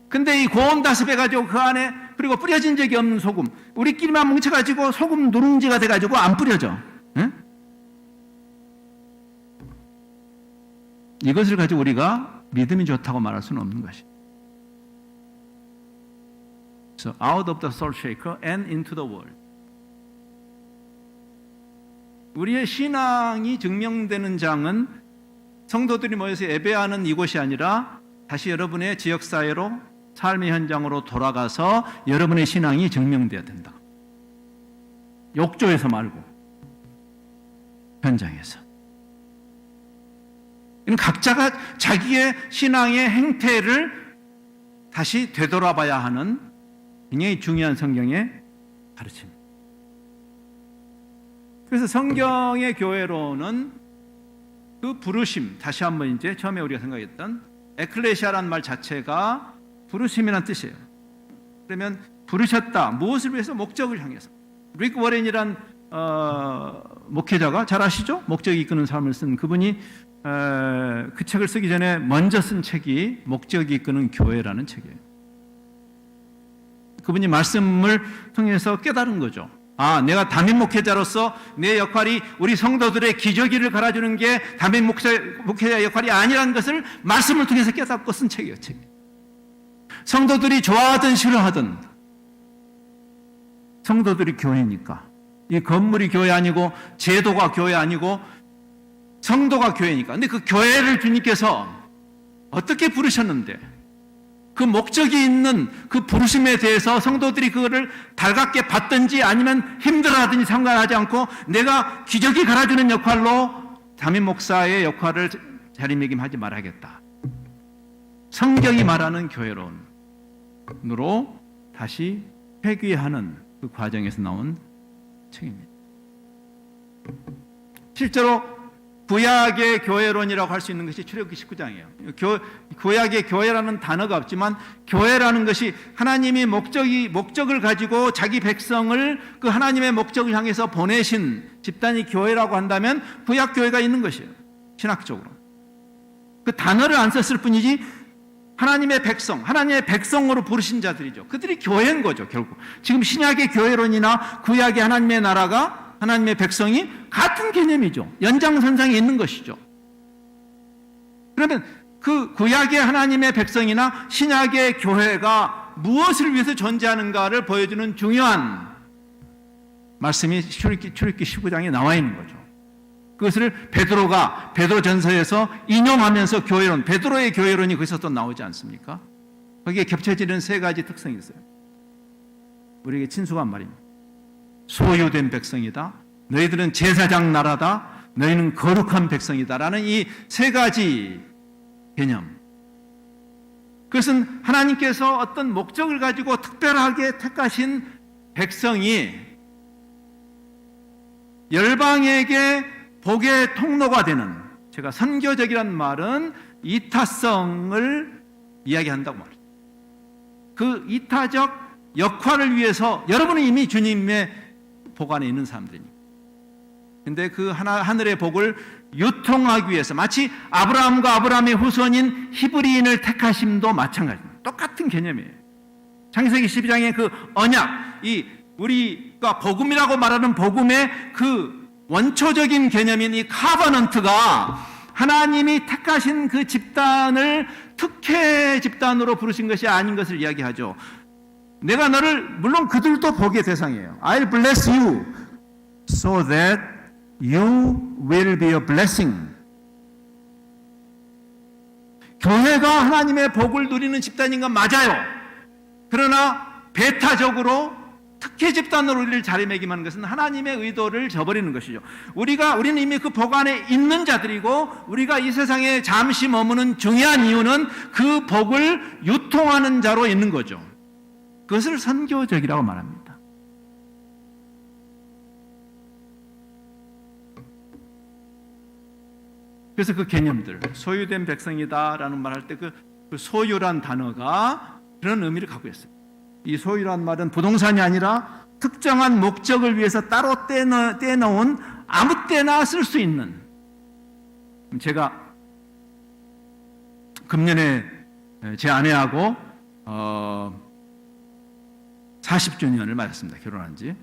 근데 이 고온다습해가지고 그 안에, 그리고 뿌려진 적이 없는 소금, 우리끼리만 뭉쳐가지고 소금 누룽지가 돼가지고 안 뿌려져. 응? 이것을 가지고 우리가 믿음이 좋다고 말할 수는 없는 것이. So out of the salt shaker and into the world. 우리의 신앙이 증명되는 장은 성도들이 모여서 예배하는 이곳이 아니라 다시 여러분의 지역사회로, 삶의 현장으로 돌아가서 여러분의 신앙이 증명되어야 된다. 욕조에서 말고 현장에서. 각자가 자기의 신앙의 행태를 다시 되돌아봐야 하는 굉장히 중요한 성경의 가르침입니다. 그래서 성경의 교회로는 그 부르심, 다시 한번 이제 처음에 우리가 생각했던 에클레시아라는 말 자체가 부르심이라는 뜻이에요. 그러면 부르셨다, 무엇을 위해서? 목적을 향해서. 릭 워렌이란 목회자가 잘 아시죠? 목적이 이끄는 삶을 쓴 그분이 그 책을 쓰기 전에 먼저 쓴 책이 목적이 이끄는 교회라는 책이에요. 그분이 말씀을 통해서 깨달은 거죠. 아, 내가 담임 목회자로서 내 역할이 우리 성도들의 기저귀를 갈아주는 게 담임 목회자의 역할이 아니라는 것을 말씀을 통해서 깨닫고 쓴 책이에요. 책. 성도들이 좋아하든 싫어하든 성도들이 교회니까, 이 건물이 교회 아니고 제도가 교회 아니고 성도가 교회니까. 근데 그 교회를 주님께서 어떻게 부르셨는데, 그 목적이 있는 그 부르심에 대해서 성도들이 그거를 달갑게 받든지 아니면 힘들어하든지 상관하지 않고 내가 기저귀 갈아주는 역할로 담임 목사의 역할을 자리매김하지 말아야겠다. 성경이 말하는 교회론으로 다시 회귀하는 그 과정에서 나온 책입니다. 실제로 구약의 교회론이라고 할 수 있는 것이 출애굽기 19장이에요. 구약의 교회라는 단어가 없지만 교회라는 것이 하나님이 목적을 가지고 자기 백성을 그 하나님의 목적을 향해서 보내신 집단이 교회라고 한다면 구약 교회가 있는 것이에요. 신학적으로. 그 단어를 안 썼을 뿐이지 하나님의 백성, 하나님의 백성으로 부르신 자들이죠. 그들이 교회인 거죠, 결국. 지금 신약의 교회론이나 구약의 하나님의 나라가, 하나님의 백성이 같은 개념이죠. 연장선상에 있는 것이죠. 그러면 그 구약의 하나님의 백성이나 신약의 교회가 무엇을 위해서 존재하는가를 보여주는 중요한 말씀이 출애굽기 19장에 나와 있는 거죠. 그것을 베드로전서에서 인용하면서 교회론, 베드로의 교회론이 거기서 또 나오지 않습니까? 거기에 겹쳐지는 세 가지 특성이 있어요. 우리에게 친숙한 말입니다. 소유된 백성이다, 너희들은 제사장 나라다, 너희는 거룩한 백성이다라는 이 세 가지 개념. 그것은 하나님께서 어떤 목적을 가지고 특별하게 택하신 백성이 열방에게 복의 통로가 되는, 제가 선교적이라는 말은 이타성을 이야기한다고 말합니다. 그 이타적 역할을 위해서 여러분은 이미 주님의 복 안에 있는 사람들이니까. 근데 그 하늘의 복을 유통하기 위해서 마치 아브라함과 아브라함의 후손인 히브리인을 택하심도 마찬가지입니다. 똑같은 개념이에요. 창세기 12장의 그 언약, 이 우리가 복음이라고 말하는 복음의 그 원초적인 개념인 이 카버넌트가 하나님이 택하신 그 집단을 특혜 집단으로 부르신 것이 아닌 것을 이야기하죠. 내가 너를, 물론 그들도 복의 대상이에요. I'll bless you so that you will be a blessing. 교회가 하나님의 복을 누리는 집단인 건 맞아요. 그러나 배타적으로 특혜 집단으로 우리를 자리매김하는 것은 하나님의 의도를 저버리는 것이죠. 우리는 이미 그 복 안에 있는 자들이고, 우리가 이 세상에 잠시 머무는 중요한 이유는 그 복을 유통하는 자로 있는 거죠. 그것을 선교적이라고 말합니다. 그래서 그 개념들, 소유된 백성이다라는 말할 때 그 소유란 단어가 그런 의미를 갖고 있어요. 이 소유란 말은 부동산이 아니라 특정한 목적을 위해서 따로 떼놓은 아무 때나 쓸 수 있는. 제가 금년에 제 아내하고 40주년을 맞았습니다. 결혼한 지.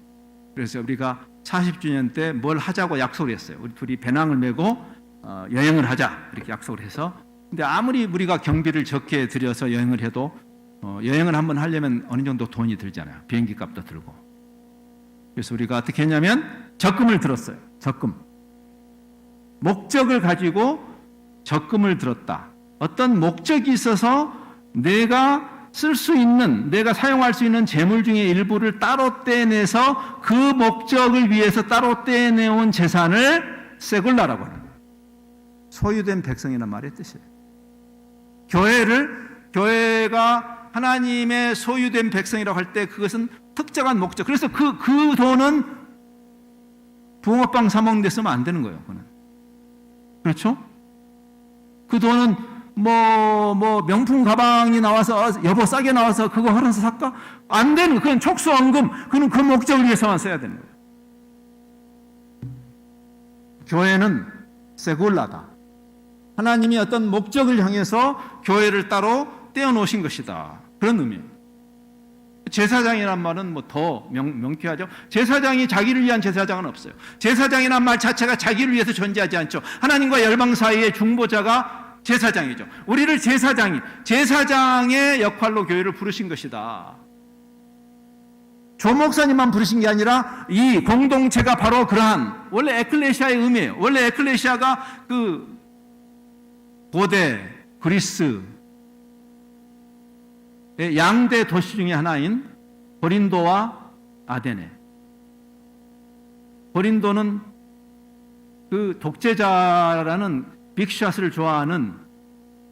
그래서 우리가 40주년 때 뭘 하자고 약속을 했어요. 우리 둘이 배낭을 메고 여행을 하자 이렇게 약속을 해서. 근데 아무리 우리가 경비를 적게 들여서 여행을 해도 여행을 한번 하려면 어느 정도 돈이 들잖아요. 비행기 값도 들고. 그래서 우리가 어떻게 했냐면 적금을 들었어요. 적금. 목적을 가지고 적금을 들었다. 어떤 목적이 있어서 내가 쓸 수 있는, 내가 사용할 수 있는 재물 중에 일부를 따로 떼내서 그 목적을 위해서 따로 떼내온 재산을 세굴라라고 하는 거예요. 소유된 백성이라는 말의 뜻이에요. 교회가 하나님의 소유된 백성이라고 할 때 그것은 특정한 목적. 그래서 그 돈은 붕어빵 사 먹는 데 쓰면 안 되는 거예요. 그거는. 그렇죠? 그 돈은 뭐 명품 가방이 나와서 여보 싸게 나와서 그거 하면서 살까? 안 되는, 그건 촉수원금. 그건 그 목적을 위해서만 써야 되는 거예요. 교회는 세굴라다. 하나님이 어떤 목적을 향해서 교회를 따로 떼어놓으신 것이다. 그런 의미예요. 제사장이란 말은 뭐 더 명쾌하죠. 제사장이 자기를 위한 제사장은 없어요. 제사장이란 말 자체가 자기를 위해서 존재하지 않죠. 하나님과 열방 사이의 중보자가 제사장이죠. 우리를 제사장의 역할로 교회를 부르신 것이다. 조목사님만 부르신 게 아니라 이 공동체가 바로 그러한, 원래 에클레시아의 의미예요. 원래 에클레시아가 그 고대 그리스의 양대 도시 중에 하나인 고린도와 아데네. 고린도는 그 독재자라는 빅샷을 좋아하는,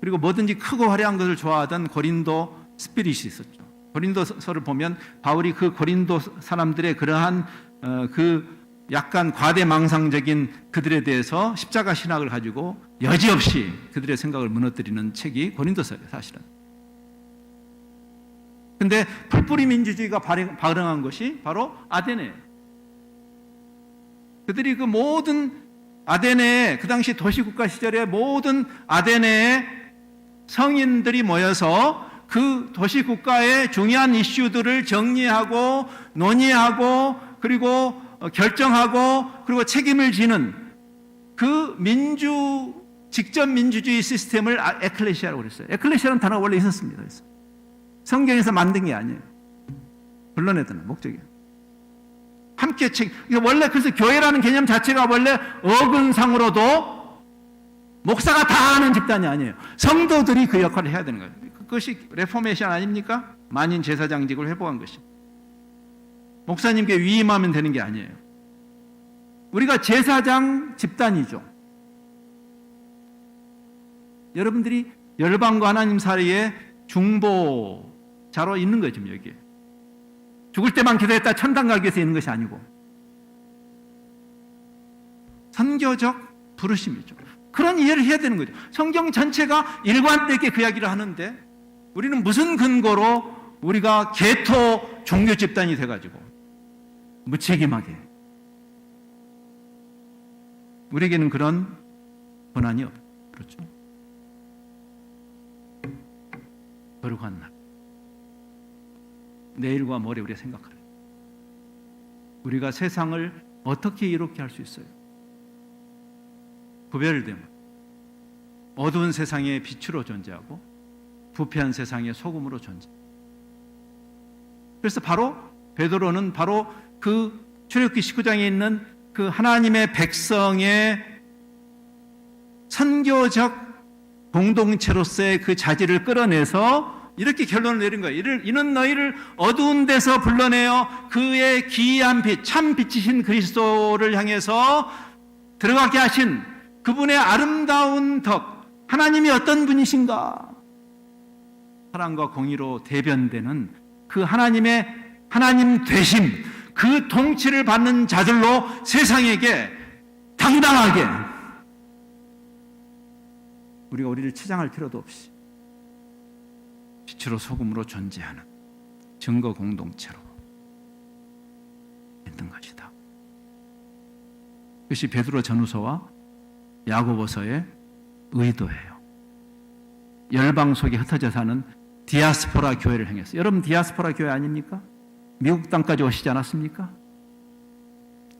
그리고 뭐든지 크고 화려한 것을 좋아하던 고린도 스피릿이 있었죠. 고린도서를 보면 바울이 그 고린도 사람들의 그러한 그 약간 과대망상적인 그들에 대해서 십자가 신학을 가지고 여지없이 그들의 생각을 무너뜨리는 책이 고린도서예요, 사실은. 근데 풀뿌리 민주주의가 발흥한 것이 바로 아데네예요. 그들이 그 모든 아데네의, 그 당시 도시국가 시절의 모든 아데네의 성인들이 모여서 그 도시국가의 중요한 이슈들을 정리하고 논의하고 그리고 결정하고 그리고 책임을 지는 그 직접 민주주의 시스템을 에클레시아라고 그랬어요. 에클레시아라는 단어가 원래 있었습니다. 그래서 성경에서 만든 게 아니에요. 불러내던 목적이에요. 함께 원래 그래서 교회라는 개념 자체가 원래 어근상으로도 목사가 다 하는 집단이 아니에요. 성도들이 그 역할을 해야 되는 거예요. 그것이 레포메이션 아닙니까? 만인 제사장직을 회복한 것이. 목사님께 위임하면 되는 게 아니에요. 우리가 제사장 집단이죠. 여러분들이 열방과 하나님 사이에 중보자로 있는 거죠, 여기에. 죽을 때만 기도했다 천당 가기 위해서 있는 것이 아니고 선교적 부르심이죠. 그런 이해를 해야 되는 거죠. 성경 전체가 일관되게 그 이야기를 하는데 우리는 무슨 근거로 우리가 개토 종교 집단이 돼가지고 무책임하게, 우리에게는 그런 권한이 없죠. 그렇죠? 거룩한 날, 내일과 모레 우리가 생각하는, 우리가 세상을 어떻게 이롭게 할 수 있어요? 구별됨, 어두운 세상의 빛으로 존재하고 부패한 세상의 소금으로 존재. 그래서 바로 베드로는 바로 그 출애굽기 19장에 있는 그 하나님의 백성의 선교적 공동체로서의 그 자질을 끌어내서 이렇게 결론을 내린 거예요. 이는 너희를 어두운 데서 불러내어 그의 기이한 빛, 참 빛이신 그리스도를 향해서 들어가게 하신 그분의 아름다운 덕, 하나님이 어떤 분이신가? 사랑과 공의로 대변되는 그 하나님의 하나님 되심, 그 통치를 받는 자들로 세상에게 당당하게 우리가 우리를 치장할 필요도 없이 빛으로 소금으로 존재하는 증거 공동체로 있는 것이다. 그것이 베드로 전후서와 야고보서의 의도예요. 열방 속에 흩어져 사는 디아스포라 교회를 향해서. 여러분 디아스포라 교회 아닙니까? 미국 땅까지 오시지 않았습니까?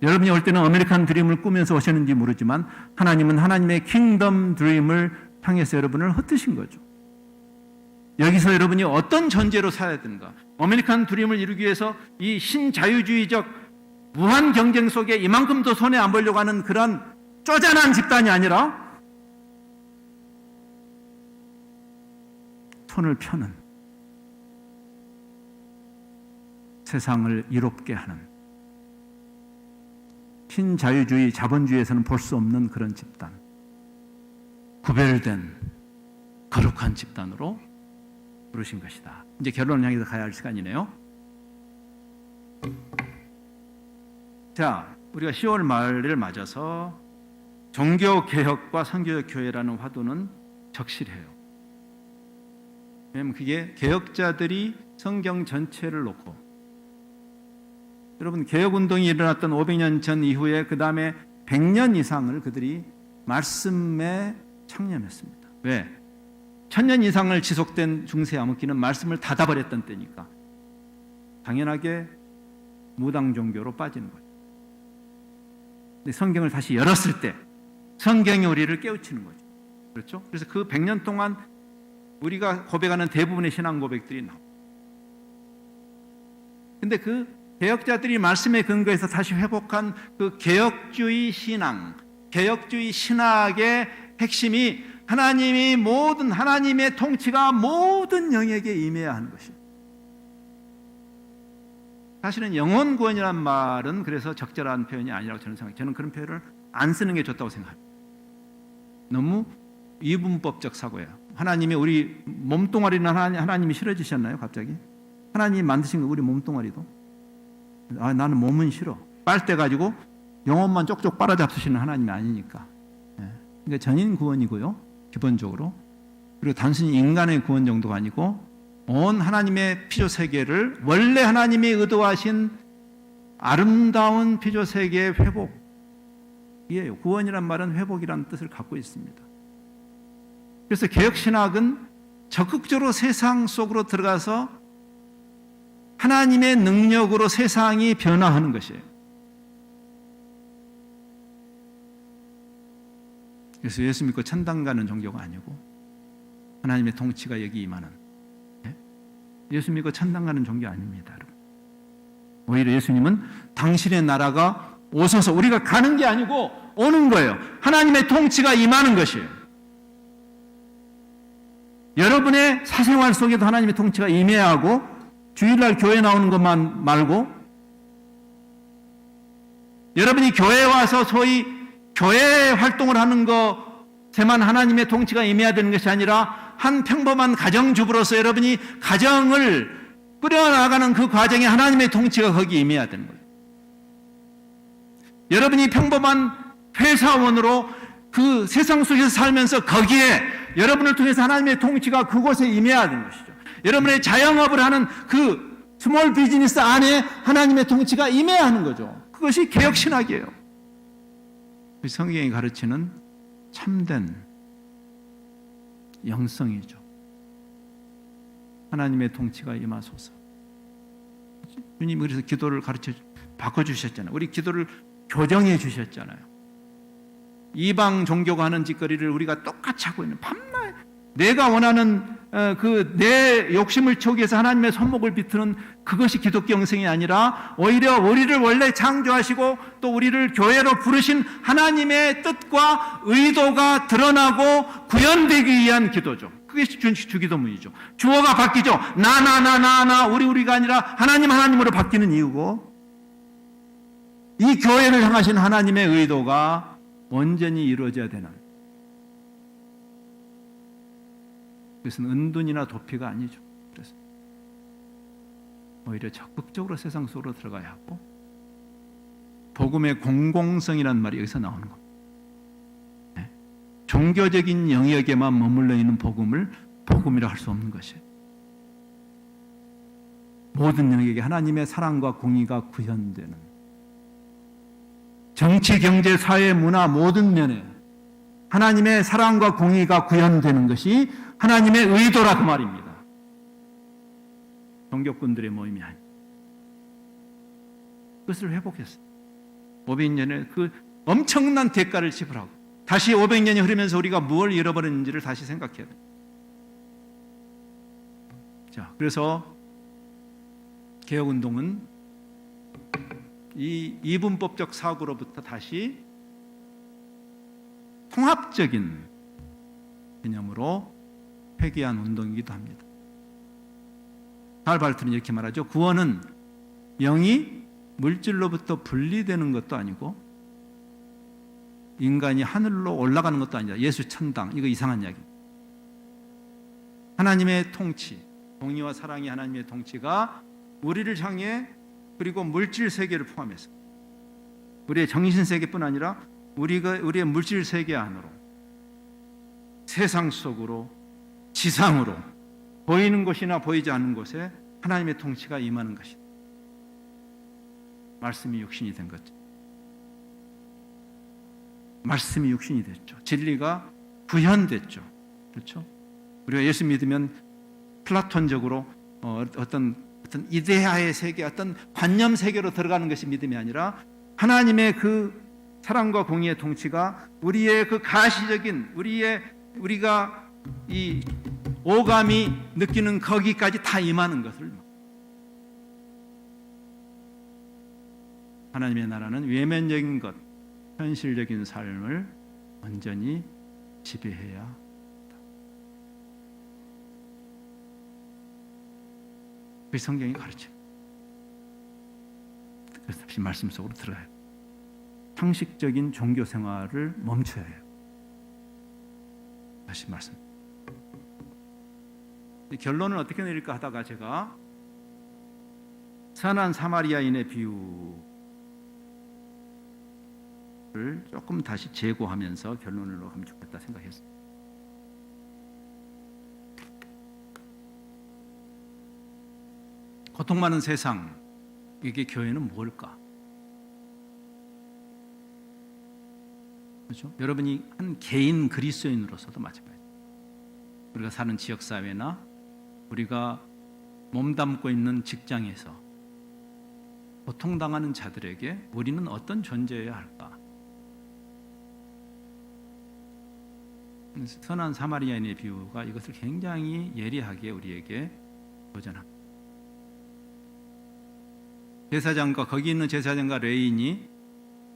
여러분이 올 때는 아메리칸 드림을 꾸면서 오셨는지 모르지만 하나님은 하나님의 킹덤 드림을 향해서 여러분을 흩으신 거죠. 여기서 여러분이 어떤 전제로 살아야 되는가? 아메리칸 드림을 이루기 위해서 이 신자유주의적 무한 경쟁 속에 이만큼도 손해 안 보려고 하는 그런 쪼잔한 집단이 아니라 손을 펴는, 세상을 이롭게 하는, 신자유주의 자본주의에서는 볼 수 없는 그런 집단, 구별된 거룩한 집단으로 부르신 것이다. 이제 결론을 향해서 가야 할 시간이네요. 자, 우리가 10월 말을 맞아서 종교개혁과 선교적 교회라는 화두는 적실해요. 왜냐하면 그게 개혁자들이 성경 전체를 놓고, 여러분 개혁운동이 일어났던 500년 전 이후에 그 다음에 100년 이상을 그들이 말씀에 창념했습니다. 왜? 1000년 이상을 지속된 중세 암흑기는 말씀을 닫아버렸던 때니까 당연하게 무당 종교로 빠지는 거예요. 근데 성경을 다시 열었을 때 성경이 우리를 깨우치는 거죠. 그렇죠? 그래서 그 100년 동안 우리가 고백하는 대부분의 신앙 고백들이 나옵니다. 근데 그 개혁자들이 말씀에 근거해서 다시 회복한 그 개혁주의 신앙, 개혁주의 신학의 핵심이 하나님이 모든, 하나님의 통치가 모든 영역에 임해야 하는 것입니다. 사실은 영혼 구원이란 말은 그래서 적절한 표현이 아니라고 저는 생각해요. 저는 그런 표현을 안 쓰는 게 좋다고 생각합니다. 너무 이분법적 사고예요. 하나님이 우리 몸뚱아리는 하나님이 싫어지셨나요? 갑자기? 하나님이 만드신 거 우리 몸뚱아리도? 나는 몸은 싫어. 빨대 가지고 영혼만 쪽쪽 빨아잡수시는 하나님이 아니니까. 그러니까 전인 구원이고요, 기본적으로. 그리고 단순히 인간의 구원 정도가 아니고 온 하나님의 피조 세계를 원래 하나님이 의도하신 아름다운 피조 세계의 회복이에요. 구원이란 말은 회복이라는 뜻을 갖고 있습니다. 그래서 개혁신학은 적극적으로 세상 속으로 들어가서 하나님의 능력으로 세상이 변화하는 것이에요. 그래서 예수 믿고 천당 가는 종교가 아니고 하나님의 통치가 여기 임하는, 예수 믿고 천당 가는 종교 아닙니다, 여러분. 오히려 예수님은 당신의 나라가 오셔서, 우리가 가는 게 아니고 오는 거예요. 하나님의 통치가 임하는 것이에요. 여러분의 사생활 속에도 하나님의 통치가 임해야 하고, 주일날 교회 나오는 것만 말고, 여러분이 교회에 와서 소위 교회 활동을 하는 것에만 하나님의 통치가 임해야 되는 것이 아니라 한 평범한 가정주부로서 여러분이 가정을 꾸려나가는 그 과정에 하나님의 통치가 거기 임해야 되는 거예요. 여러분이 평범한 회사원으로 그 세상 속에서 살면서 거기에 여러분을 통해서 하나님의 통치가 그곳에 임해야 되는 것이죠. 여러분의 자영업을 하는 그 스몰 비즈니스 안에 하나님의 통치가 임해야 하는 거죠. 그것이 개혁신학이에요. 성경이 가르치는 참된 영성이죠. 하나님의 통치가 임하소서. 주님이 그래서 기도를 바꿔주셨잖아요. 우리 기도를 교정해 주셨잖아요. 이방 종교가 하는 짓거리를 우리가 똑같이 하고 있는, 밤낮 내가 원하는 그 내 욕심을 채우기 위해서 하나님의 손목을 비트는 그것이 기독교 영성이 아니라 오히려 우리를 원래 창조하시고 또 우리를 교회로 부르신 하나님의 뜻과 의도가 드러나고 구현되기 위한 기도죠. 그게 주기도문이죠. 주어가 바뀌죠. 나 우리가 아니라 하나님으로 바뀌는 이유고, 이 교회를 향하신 하나님의 의도가 온전히 이루어져야 되는, 그것은 은둔이나 도피가 아니죠. 그래서 오히려 적극적으로 세상 속으로 들어가야 하고, 복음의 공공성이라는 말이 여기서 나오는 겁니다. 네. 종교적인 영역에만 머물러 있는 복음을 복음이라 할 수 없는 것이에요. 모든 영역에 하나님의 사랑과 공의가 구현되는, 정치, 경제, 사회, 문화 모든 면에 하나님의 사랑과 공의가 구현되는 것이 하나님의 의도라 그 말입니다. 종교꾼들의 모임이 아니에요. 그것을 회복했어요. 500년의 그 엄청난 대가를 지불하고 다시 500년이 흐르면서 우리가 뭘 잃어버렸는지를 다시 생각해야 돼요. 자, 그래서 개혁운동은 이 이분법적 사고로부터 다시 통합적인 개념으로 회귀한 운동이기도 합니다. 칼 발트는 이렇게 말하죠. 구원은 영이 물질로부터 분리되는 것도 아니고 인간이 하늘로 올라가는 것도 아니다. 예수 천당, 이거 이상한 이야기. 하나님의 통치, 공의와 사랑이 하나님의 통치가 우리를 향해, 그리고 물질 세계를 포함해서 우리의 정신 세계뿐 아니라 우리의 물질 세계 안으로, 세상 속으로, 지상으로, 보이는 곳이나 보이지 않는 곳에 하나님의 통치가 임하는 것이다. 말씀이 육신이 된 거죠. 말씀이 육신이 됐죠. 진리가 구현됐죠. 그렇죠? 우리가 예수 믿으면 플라톤적으로 어떤 이데아의 세계, 어떤 관념 세계로 들어가는 것이 믿음이 아니라 하나님의 그 사랑과 공의의 통치가 우리의 그 가시적인 우리가 이 오감이 느끼는 거기까지 다 임하는 것을, 하나님의 나라는 외면적인 것, 현실적인 삶을 온전히 지배해야 합니다. 그 성경이 가르쳐요. 그래서 다시 말씀 속으로 들어가요. 상식적인 종교 생활을 멈춰야 해요. 다시 말씀. 결론은 어떻게 내릴까 하다가 제가 선한 사마리아인의 비유를 조금 다시 재고하면서 결론으로 가면 좋겠다 생각했어요. 고통 많은 세상, 이게 교회는 뭘까? 그렇죠? 여러분이 한 개인 그리스도인으로서도 마찬가지예요. 우리가 사는 지역사회나 우리가 몸담고 있는 직장에서 고통당하는 자들에게 우리는 어떤 존재여야 할까? 선한 사마리아인의 비유가 이것을 굉장히 예리하게 우리에게 도전합니다. 제사장과, 거기 있는 제사장과 레인이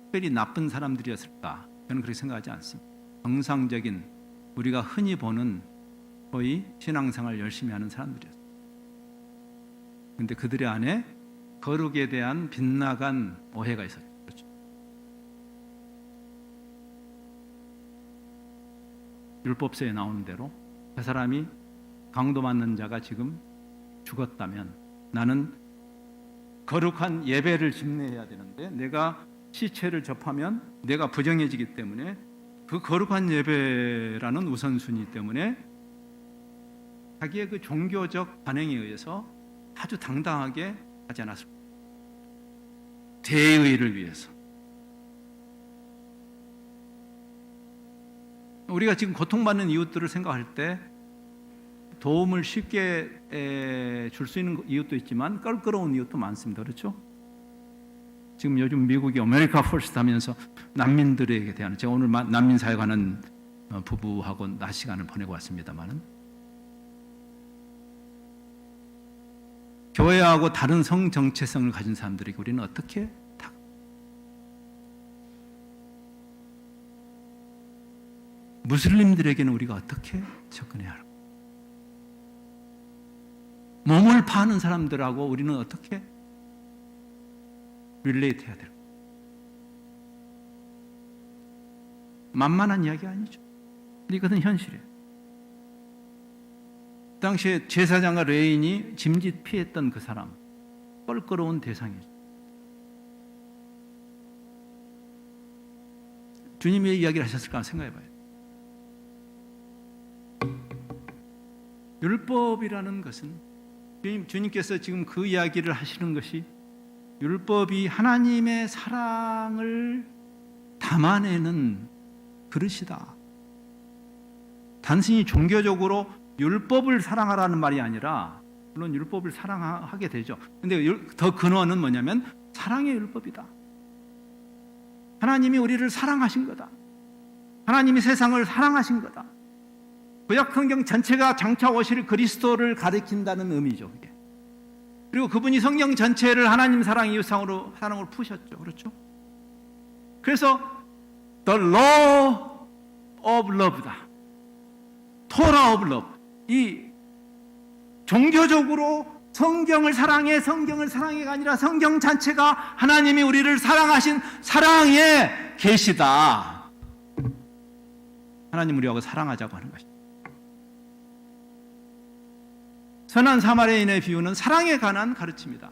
특별히 나쁜 사람들이었을까? 저는 그렇게 생각하지 않습니다. 정상적인, 우리가 흔히 보는 거의 신앙생활 열심히 하는 사람들이었어요. 그런데 그들의 안에 거룩에 대한 빗나간 오해가 있었죠. 그렇죠? 율법서에 나오는 대로 그 사람이 강도 맞는 자가 지금 죽었다면 나는 거룩한 예배를 집례해야 되는데 내가 시체를 접하면 내가 부정해지기 때문에 그 거룩한 예배라는 우선순위 때문에 자기의 그 종교적 반응에 의해서 아주 당당하게 하지 않았을까? 대의를 위해서. 우리가 지금 고통받는 이웃들을 생각할 때 도움을 쉽게 줄 수 있는 이웃도 있지만 껄끄러운 이웃도 많습니다. 그렇죠? 지금 요즘 미국이 아메리카 퍼스트 하면서 난민들에게 대한, 제가 오늘 난민 사역하는 부부하고 낮 시간을 보내고 왔습니다만은 교회하고 다른 성 정체성을 가진 사람들에게 우리는 어떻게 무슬림들에게는 우리가 어떻게 접근해야 할까? 몸을 파는 사람들하고 우리는 어떻게 릴레이트 해야 될까? 만만한 이야기 아니죠. 이것은 현실이에요. 당시에 제사장과 레인이 짐짓 피했던 그 사람, 껄끄러운 대상이죠. 주님이 이야기를 하셨을까 생각해봐요. 율법이라는 것은 주님께서 지금 그 이야기를 하시는 것이 율법이 하나님의 사랑을 담아내는 그릇이다. 단순히 종교적으로 율법을 사랑하라는 말이 아니라, 물론 율법을 사랑하게 되죠. 근데 더 근원은 뭐냐면 사랑의 율법이다. 하나님이 우리를 사랑하신 거다. 하나님이 세상을 사랑하신 거다. 구약 성경 전체가 장차 오실 그리스도를 가리킨다는 의미죠. 그게. 그리고 그분이 성경 전체를 하나님 사랑, 이웃 사랑으로 푸셨죠. 그렇죠? 그래서 the law of love다. Torah of love. 이 종교적으로 성경을 사랑해가 아니라 성경 자체가 하나님이 우리를 사랑하신 사랑의 계시다. 하나님 우리하고 사랑하자고 하는 것입니다. 선한 사마리아인의 비유는 사랑에 관한 가르침이다.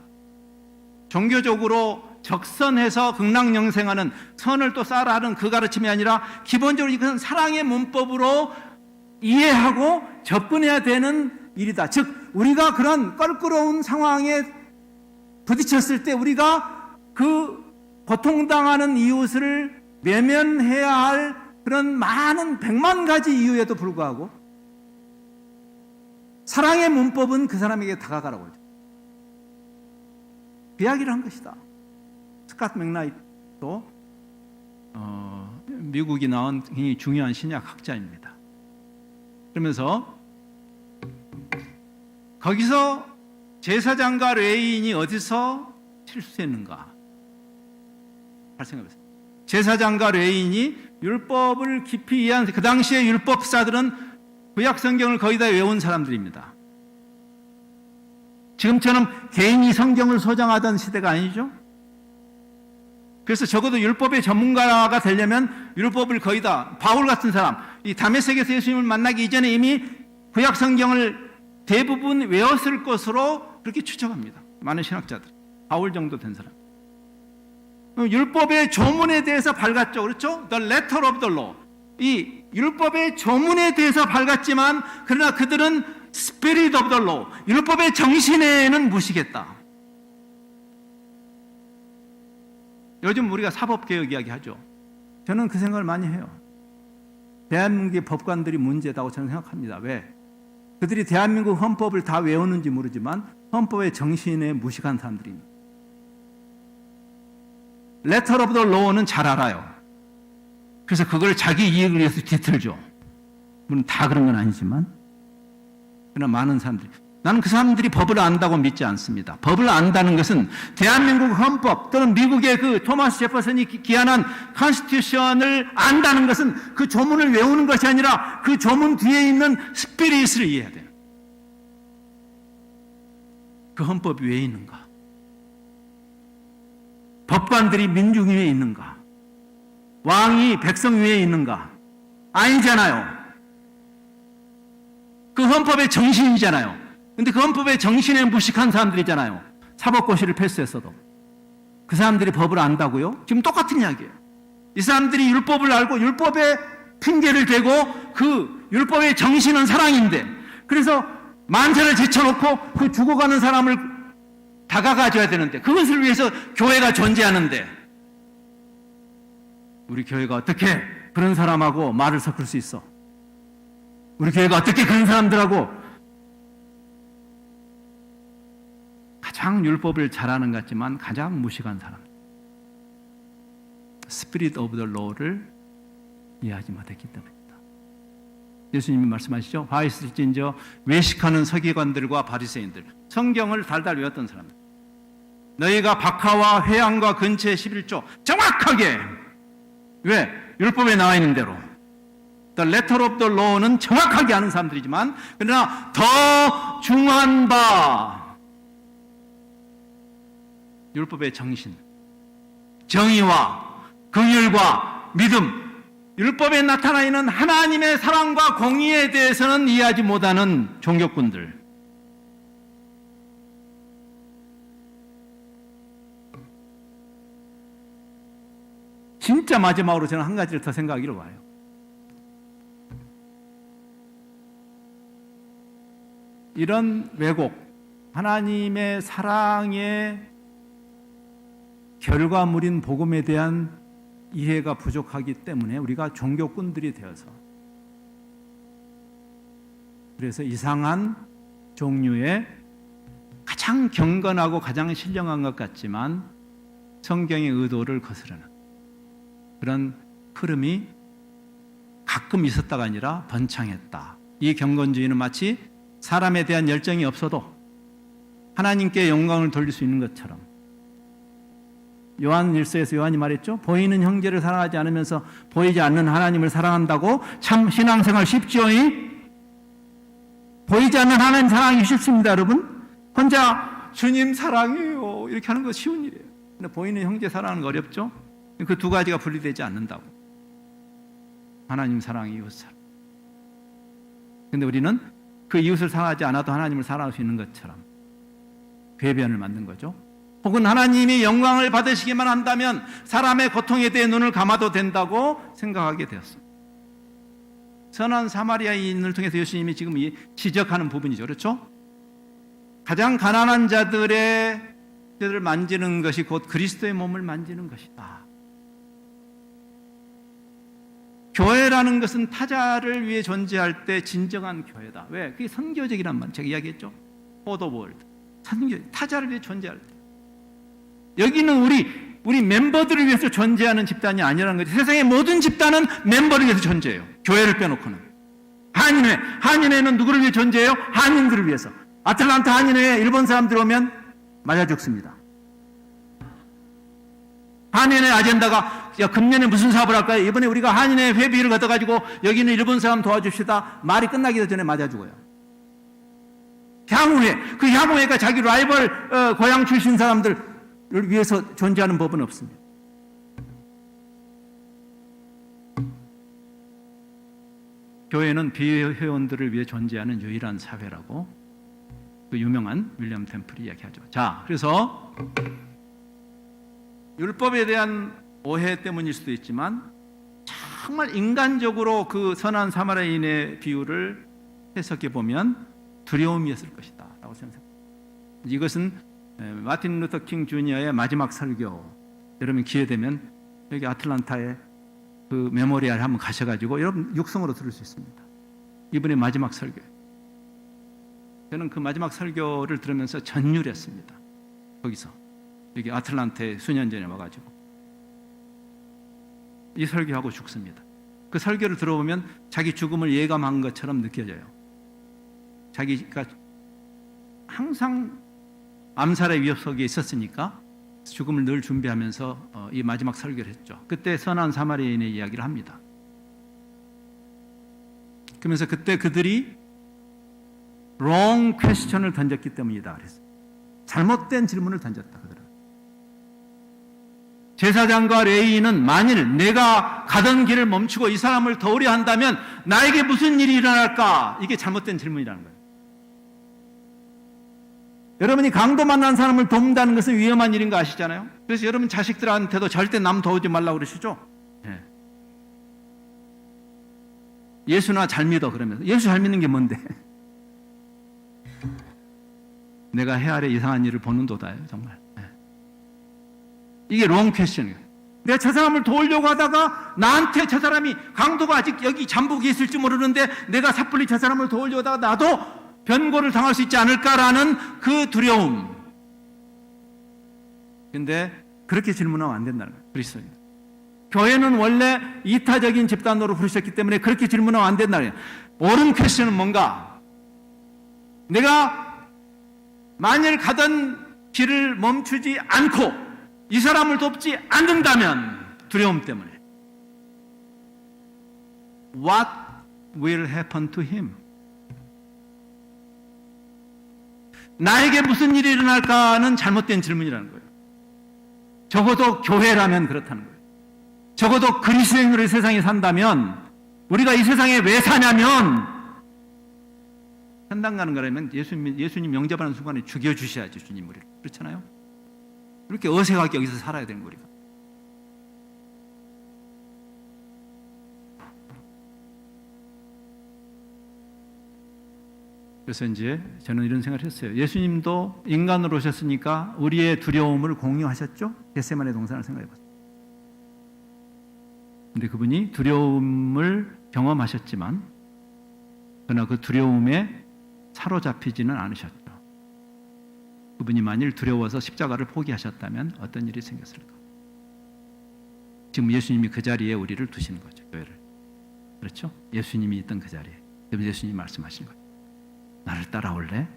종교적으로 적선해서 극락영생하는, 선을 또 쌓아라는 그 가르침이 아니라 기본적으로 이것은 사랑의 문법으로 이해하고 접근해야 되는 일이다. 즉 우리가 그런 껄끄러운 상황에 부딪혔을 때 우리가 그 고통당하는 이웃을 외면해야 할 그런 많은 100만 가지 이유에도 불구하고 사랑의 문법은 그 사람에게 다가가라고 하죠. 그 이야기를 한 것이다. 스캇 맥나이트도 미국이 나온 굉장히 중요한 신약 학자입니다. 그러면서 거기서 제사장과 레위인이 어디서 실수했는가 할 생각했어요. 제사장과 레위인이 율법을 깊이 이해한, 그 당시에 율법사들은 구약 성경을 거의 다 외운 사람들입니다. 지금처럼 개인이 성경을 소장하던 시대가 아니죠. 그래서 적어도 율법의 전문가가 되려면 율법을 거의 다, 바울 같은 사람, 이 다메섹에서 예수님을 만나기 이전에 이미 구약 성경을 대부분 외웠을 것으로 그렇게 추정합니다. 많은 신학자들. 바울 정도 된 사람. 율법의 조문에 대해서 밝았죠. 그렇죠? The letter of the law. 이 율법의 조문에 대해서 밝았지만 그러나 그들은 spirit of the law, 율법의 정신에는 무시했다. 요즘 우리가 사법개혁 이야기하죠. 저는 그 생각을 많이 해요. 대한민국의 법관들이 문제다고 저는 생각합니다. 왜? 그들이 대한민국 헌법을 다 외웠는지 모르지만 헌법의 정신에 무식한 사람들입니다. Letter of the law는 잘 알아요. 그래서 그걸 자기 이익을 위해서 뒤틀죠. 물론 다 그런 건 아니지만, 그러나 많은 사람들이, 나는 그 사람들이 법을 안다고 믿지 않습니다. 법을 안다는 것은 대한민국 헌법 또는 미국의 그 토마스 제퍼슨이 기한한 컨스티튜션을 안다는 것은 그 조문을 외우는 것이 아니라 그 조문 뒤에 있는 스피릿을 이해해야 돼요. 그 헌법이 왜 있는가? 법관들이 민중 위에 있는가? 왕이 백성 위에 있는가? 아니잖아요. 그 헌법의 정신이잖아요. 근데 그 헌법의 정신에 무식한 사람들이잖아요. 사법고시를 패스했어도. 그 사람들이 법을 안다고요? 지금 똑같은 이야기예요. 이 사람들이 율법을 알고 율법에 핑계를 대고 그 율법의 정신은 사랑인데, 그래서 만세를 제쳐놓고 그 죽어가는 사람을 다가가줘야 되는데, 그것을 위해서 교회가 존재하는데, 우리 교회가 어떻게 그런 사람하고 말을 섞을 수 있어? 우리 교회가 어떻게 그런 사람들하고 가장 율법을 잘하는 것 같지만 가장 무식한 사람, 스피릿 오브 더 로우를 이해하지 못했기 때문입니다. 예수님이 말씀하시죠. 화 있을진저 외식하는 서기관들과 바리새인들, 성경을 달달 외웠던 사람들, 너희가 박하와 회양과 근처의 11조 정확하게, 왜? 율법에 나와 있는 대로 The letter of the law는 정확하게 아는 사람들이지만, 그러나 더 중요한 바 율법의 정신, 정의와 긍휼과 믿음, 율법에 나타나 있는 하나님의 사랑과 공의에 대해서는 이해하지 못하는 종교꾼들. 진짜 마지막으로 저는 한 가지를 더 생각하기를 와요. 이런 왜곡, 하나님의 사랑의 결과물인 복음에 대한 이해가 부족하기 때문에 우리가 종교꾼들이 되어서, 그래서 이상한 종류의 가장 경건하고 가장 신령한 것 같지만 성경의 의도를 거스르는 그런 흐름이 가끔 있었다가 아니라 번창했다. 이 경건주의는 마치 사람에 대한 열정이 없어도 하나님께 영광을 돌릴 수 있는 것처럼, 요한 1서에서 요한이 말했죠. 보이는 형제를 사랑하지 않으면서 보이지 않는 하나님을 사랑한다고 참 신앙생활 쉽지요이? 보이지 않는 하나님 사랑하기 쉽습니다, 여러분. 혼자 주님 사랑해요 이렇게 하는 거 쉬운 일이에요. 근데 보이는 형제 사랑하는 거 어렵죠? 그 두 가지가 분리되지 않는다고. 하나님 사랑, 이웃 사랑. 근데 우리는 그 이웃을 사랑하지 않아도 하나님을 사랑할 수 있는 것처럼 궤변을 만든 거죠. 혹은 하나님이 영광을 받으시기만 한다면 사람의 고통에 대해 눈을 감아도 된다고 생각하게 되었습니다. 선한 사마리아인을 통해서 예수님이 지금 지적하는 부분이죠. 그렇죠? 가장 가난한 자들을 만지는 것이 곧 그리스도의 몸을 만지는 것이다. 교회라는 것은 타자를 위해 존재할 때 진정한 교회다. 왜? 그게 선교적이란 말 제가 이야기했죠. For the world. 선교, 타자를 위해 존재할 때. 여기는 우리 멤버들을 위해서 존재하는 집단이 아니라는 거지. 세상의 모든 집단은 멤버를 위해서 존재해요. 교회를 빼놓고는. 한인회는 누구를 위해 존재해요? 한인들을 위해서. 아틀란타 한인회에 일본 사람들 오면 맞아 죽습니다. 한인회 아젠다가 야, 금년에 무슨 사업을 할까요? 이번에 우리가 한인회 회비를 걷어가지고 여기는 일본 사람 도와줍시다. 말이 끝나기 전에 맞아 죽어요. 향후회, 그 향후회가 자기 라이벌 고향 출신 사람들을 위해서 존재하는 법은 없습니다. 교회는 비회원들을 위해 존재하는 유일한 사회라고 그 유명한 윌리엄 템플이 이야기하죠. 자, 그래서 율법에 대한 오해 때문일 수도 있지만 정말 인간적으로 그 선한 사마리아인의 비유를 해석해 보면 두려움이었을 것이다 라고 생각합니다. 이것은 마틴 루터 킹 주니어의 마지막 설교, 여러분 기회되면 여기 아틀란타에 그 메모리얼 한번 가셔가지고 여러분 육성으로 들을 수 있습니다. 이분의 마지막 설교. 저는 그 마지막 설교를 들으면서 전율했습니다. 거기서 여기 아틀란타에 수년 전에 와가지고 이 설교하고 죽습니다. 그 설교를 들어보면 자기 죽음을 예감한 것처럼 느껴져요. 자기가 항상 암살의 위협 속에 있었으니까 죽음을 늘 준비하면서 이 마지막 설교를 했죠. 그때 선한 사마리아인의 이야기를 합니다. 그러면서 그때 그들이 wrong question을 던졌기 때문이다 그랬어요. 잘못된 질문을 던졌다 그들은. 제사장과 레위인은 만일 내가 가던 길을 멈추고 이 사람을 도우려 한다면 나에게 무슨 일이 일어날까? 이게 잘못된 질문이라는 거예요. 여러분이 강도 만난 사람을 돕는다는 것은 위험한 일인 거 아시잖아요. 그래서 여러분 자식들한테도 절대 남 도우지 말라고 그러시죠. 네. 예수나 잘 믿어 그러면서. 예수 잘 믿는 게 뭔데? 내가 해 아래 이상한 일을 보는도다요 정말. 네. 이게 롱 퀘스천이에요. 내가 저 사람을 도우려고 하다가 나한테 저 사람이 강도가 아직 여기 잠복에 있을지 모르는데 내가 섣불리 저 사람을 도우려고 하다가 나도 변고를 당할 수 있지 않을까라는 그 두려움. 근데 그렇게 질문하면 안 된다는 거예요. 그리스도인. 교회는 원래 이타적인 집단으로 부르셨기 때문에 그렇게 질문하면 안 된다. 옳은 퀘스천은 뭔가? 내가 만일 가던 길을 멈추지 않고 이 사람을 돕지 않는다면 두려움 때문에 What will happen to him? 나에게 무슨 일이 일어날까는 잘못된 질문이라는 거예요. 적어도 교회라면 그렇다는 거예요. 적어도 그리스도인으로 이 세상에 산다면, 우리가 이 세상에 왜 사냐면 현당 가는 거라면 예수님 영접하는 순간에 죽여주셔야지, 주님 우리를. 그렇잖아요. 그렇게 어색하게 여기서 살아야 되는 거리가. 그래서 이제 저는 이런 생각을 했어요. 예수님도 인간으로 오셨으니까 우리의 두려움을 공유하셨죠. 겟세마네 동산을 생각해 봤어요. 근데 그분이 두려움을 경험하셨지만 그러나 그 두려움에 사로잡히지는 않으셨죠. 그분이 만일 두려워서 십자가를 포기하셨다면 어떤 일이 생겼을까? 지금 예수님이 그 자리에 우리를 두시는 거죠. 교회를. 그렇죠? 예수님이 있던 그 자리에. 그럼 예수님이 말씀하시는 거예요. 나를 따라올래?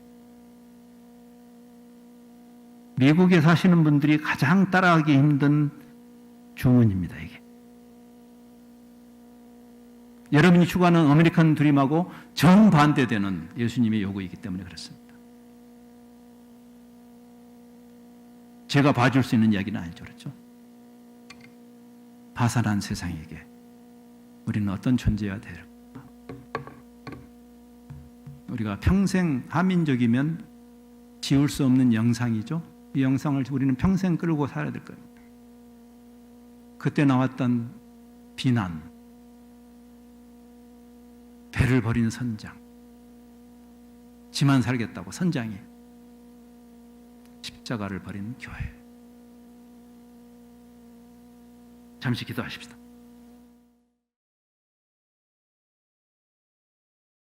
미국에 사시는 분들이 가장 따라하기 힘든 주문입니다, 이게. 여러분이 추구하는 아메리칸 드림하고 정반대되는 예수님의 요구이기 때문에 그렇습니다. 제가 봐줄 수 있는 이야기는 아니죠, 그렇죠? 파산한 세상에게 우리는 어떤 존재여야 될까? 우리가 평생 한민족이면 지울 수 없는 영상이죠. 이 영상을 우리는 평생 끌고 살아야 될 거예요. 그때 나왔던 비난, 배를 버린 선장, 지만 살겠다고 선장이 십자가를 버린 교회. 잠시 기도하십시다.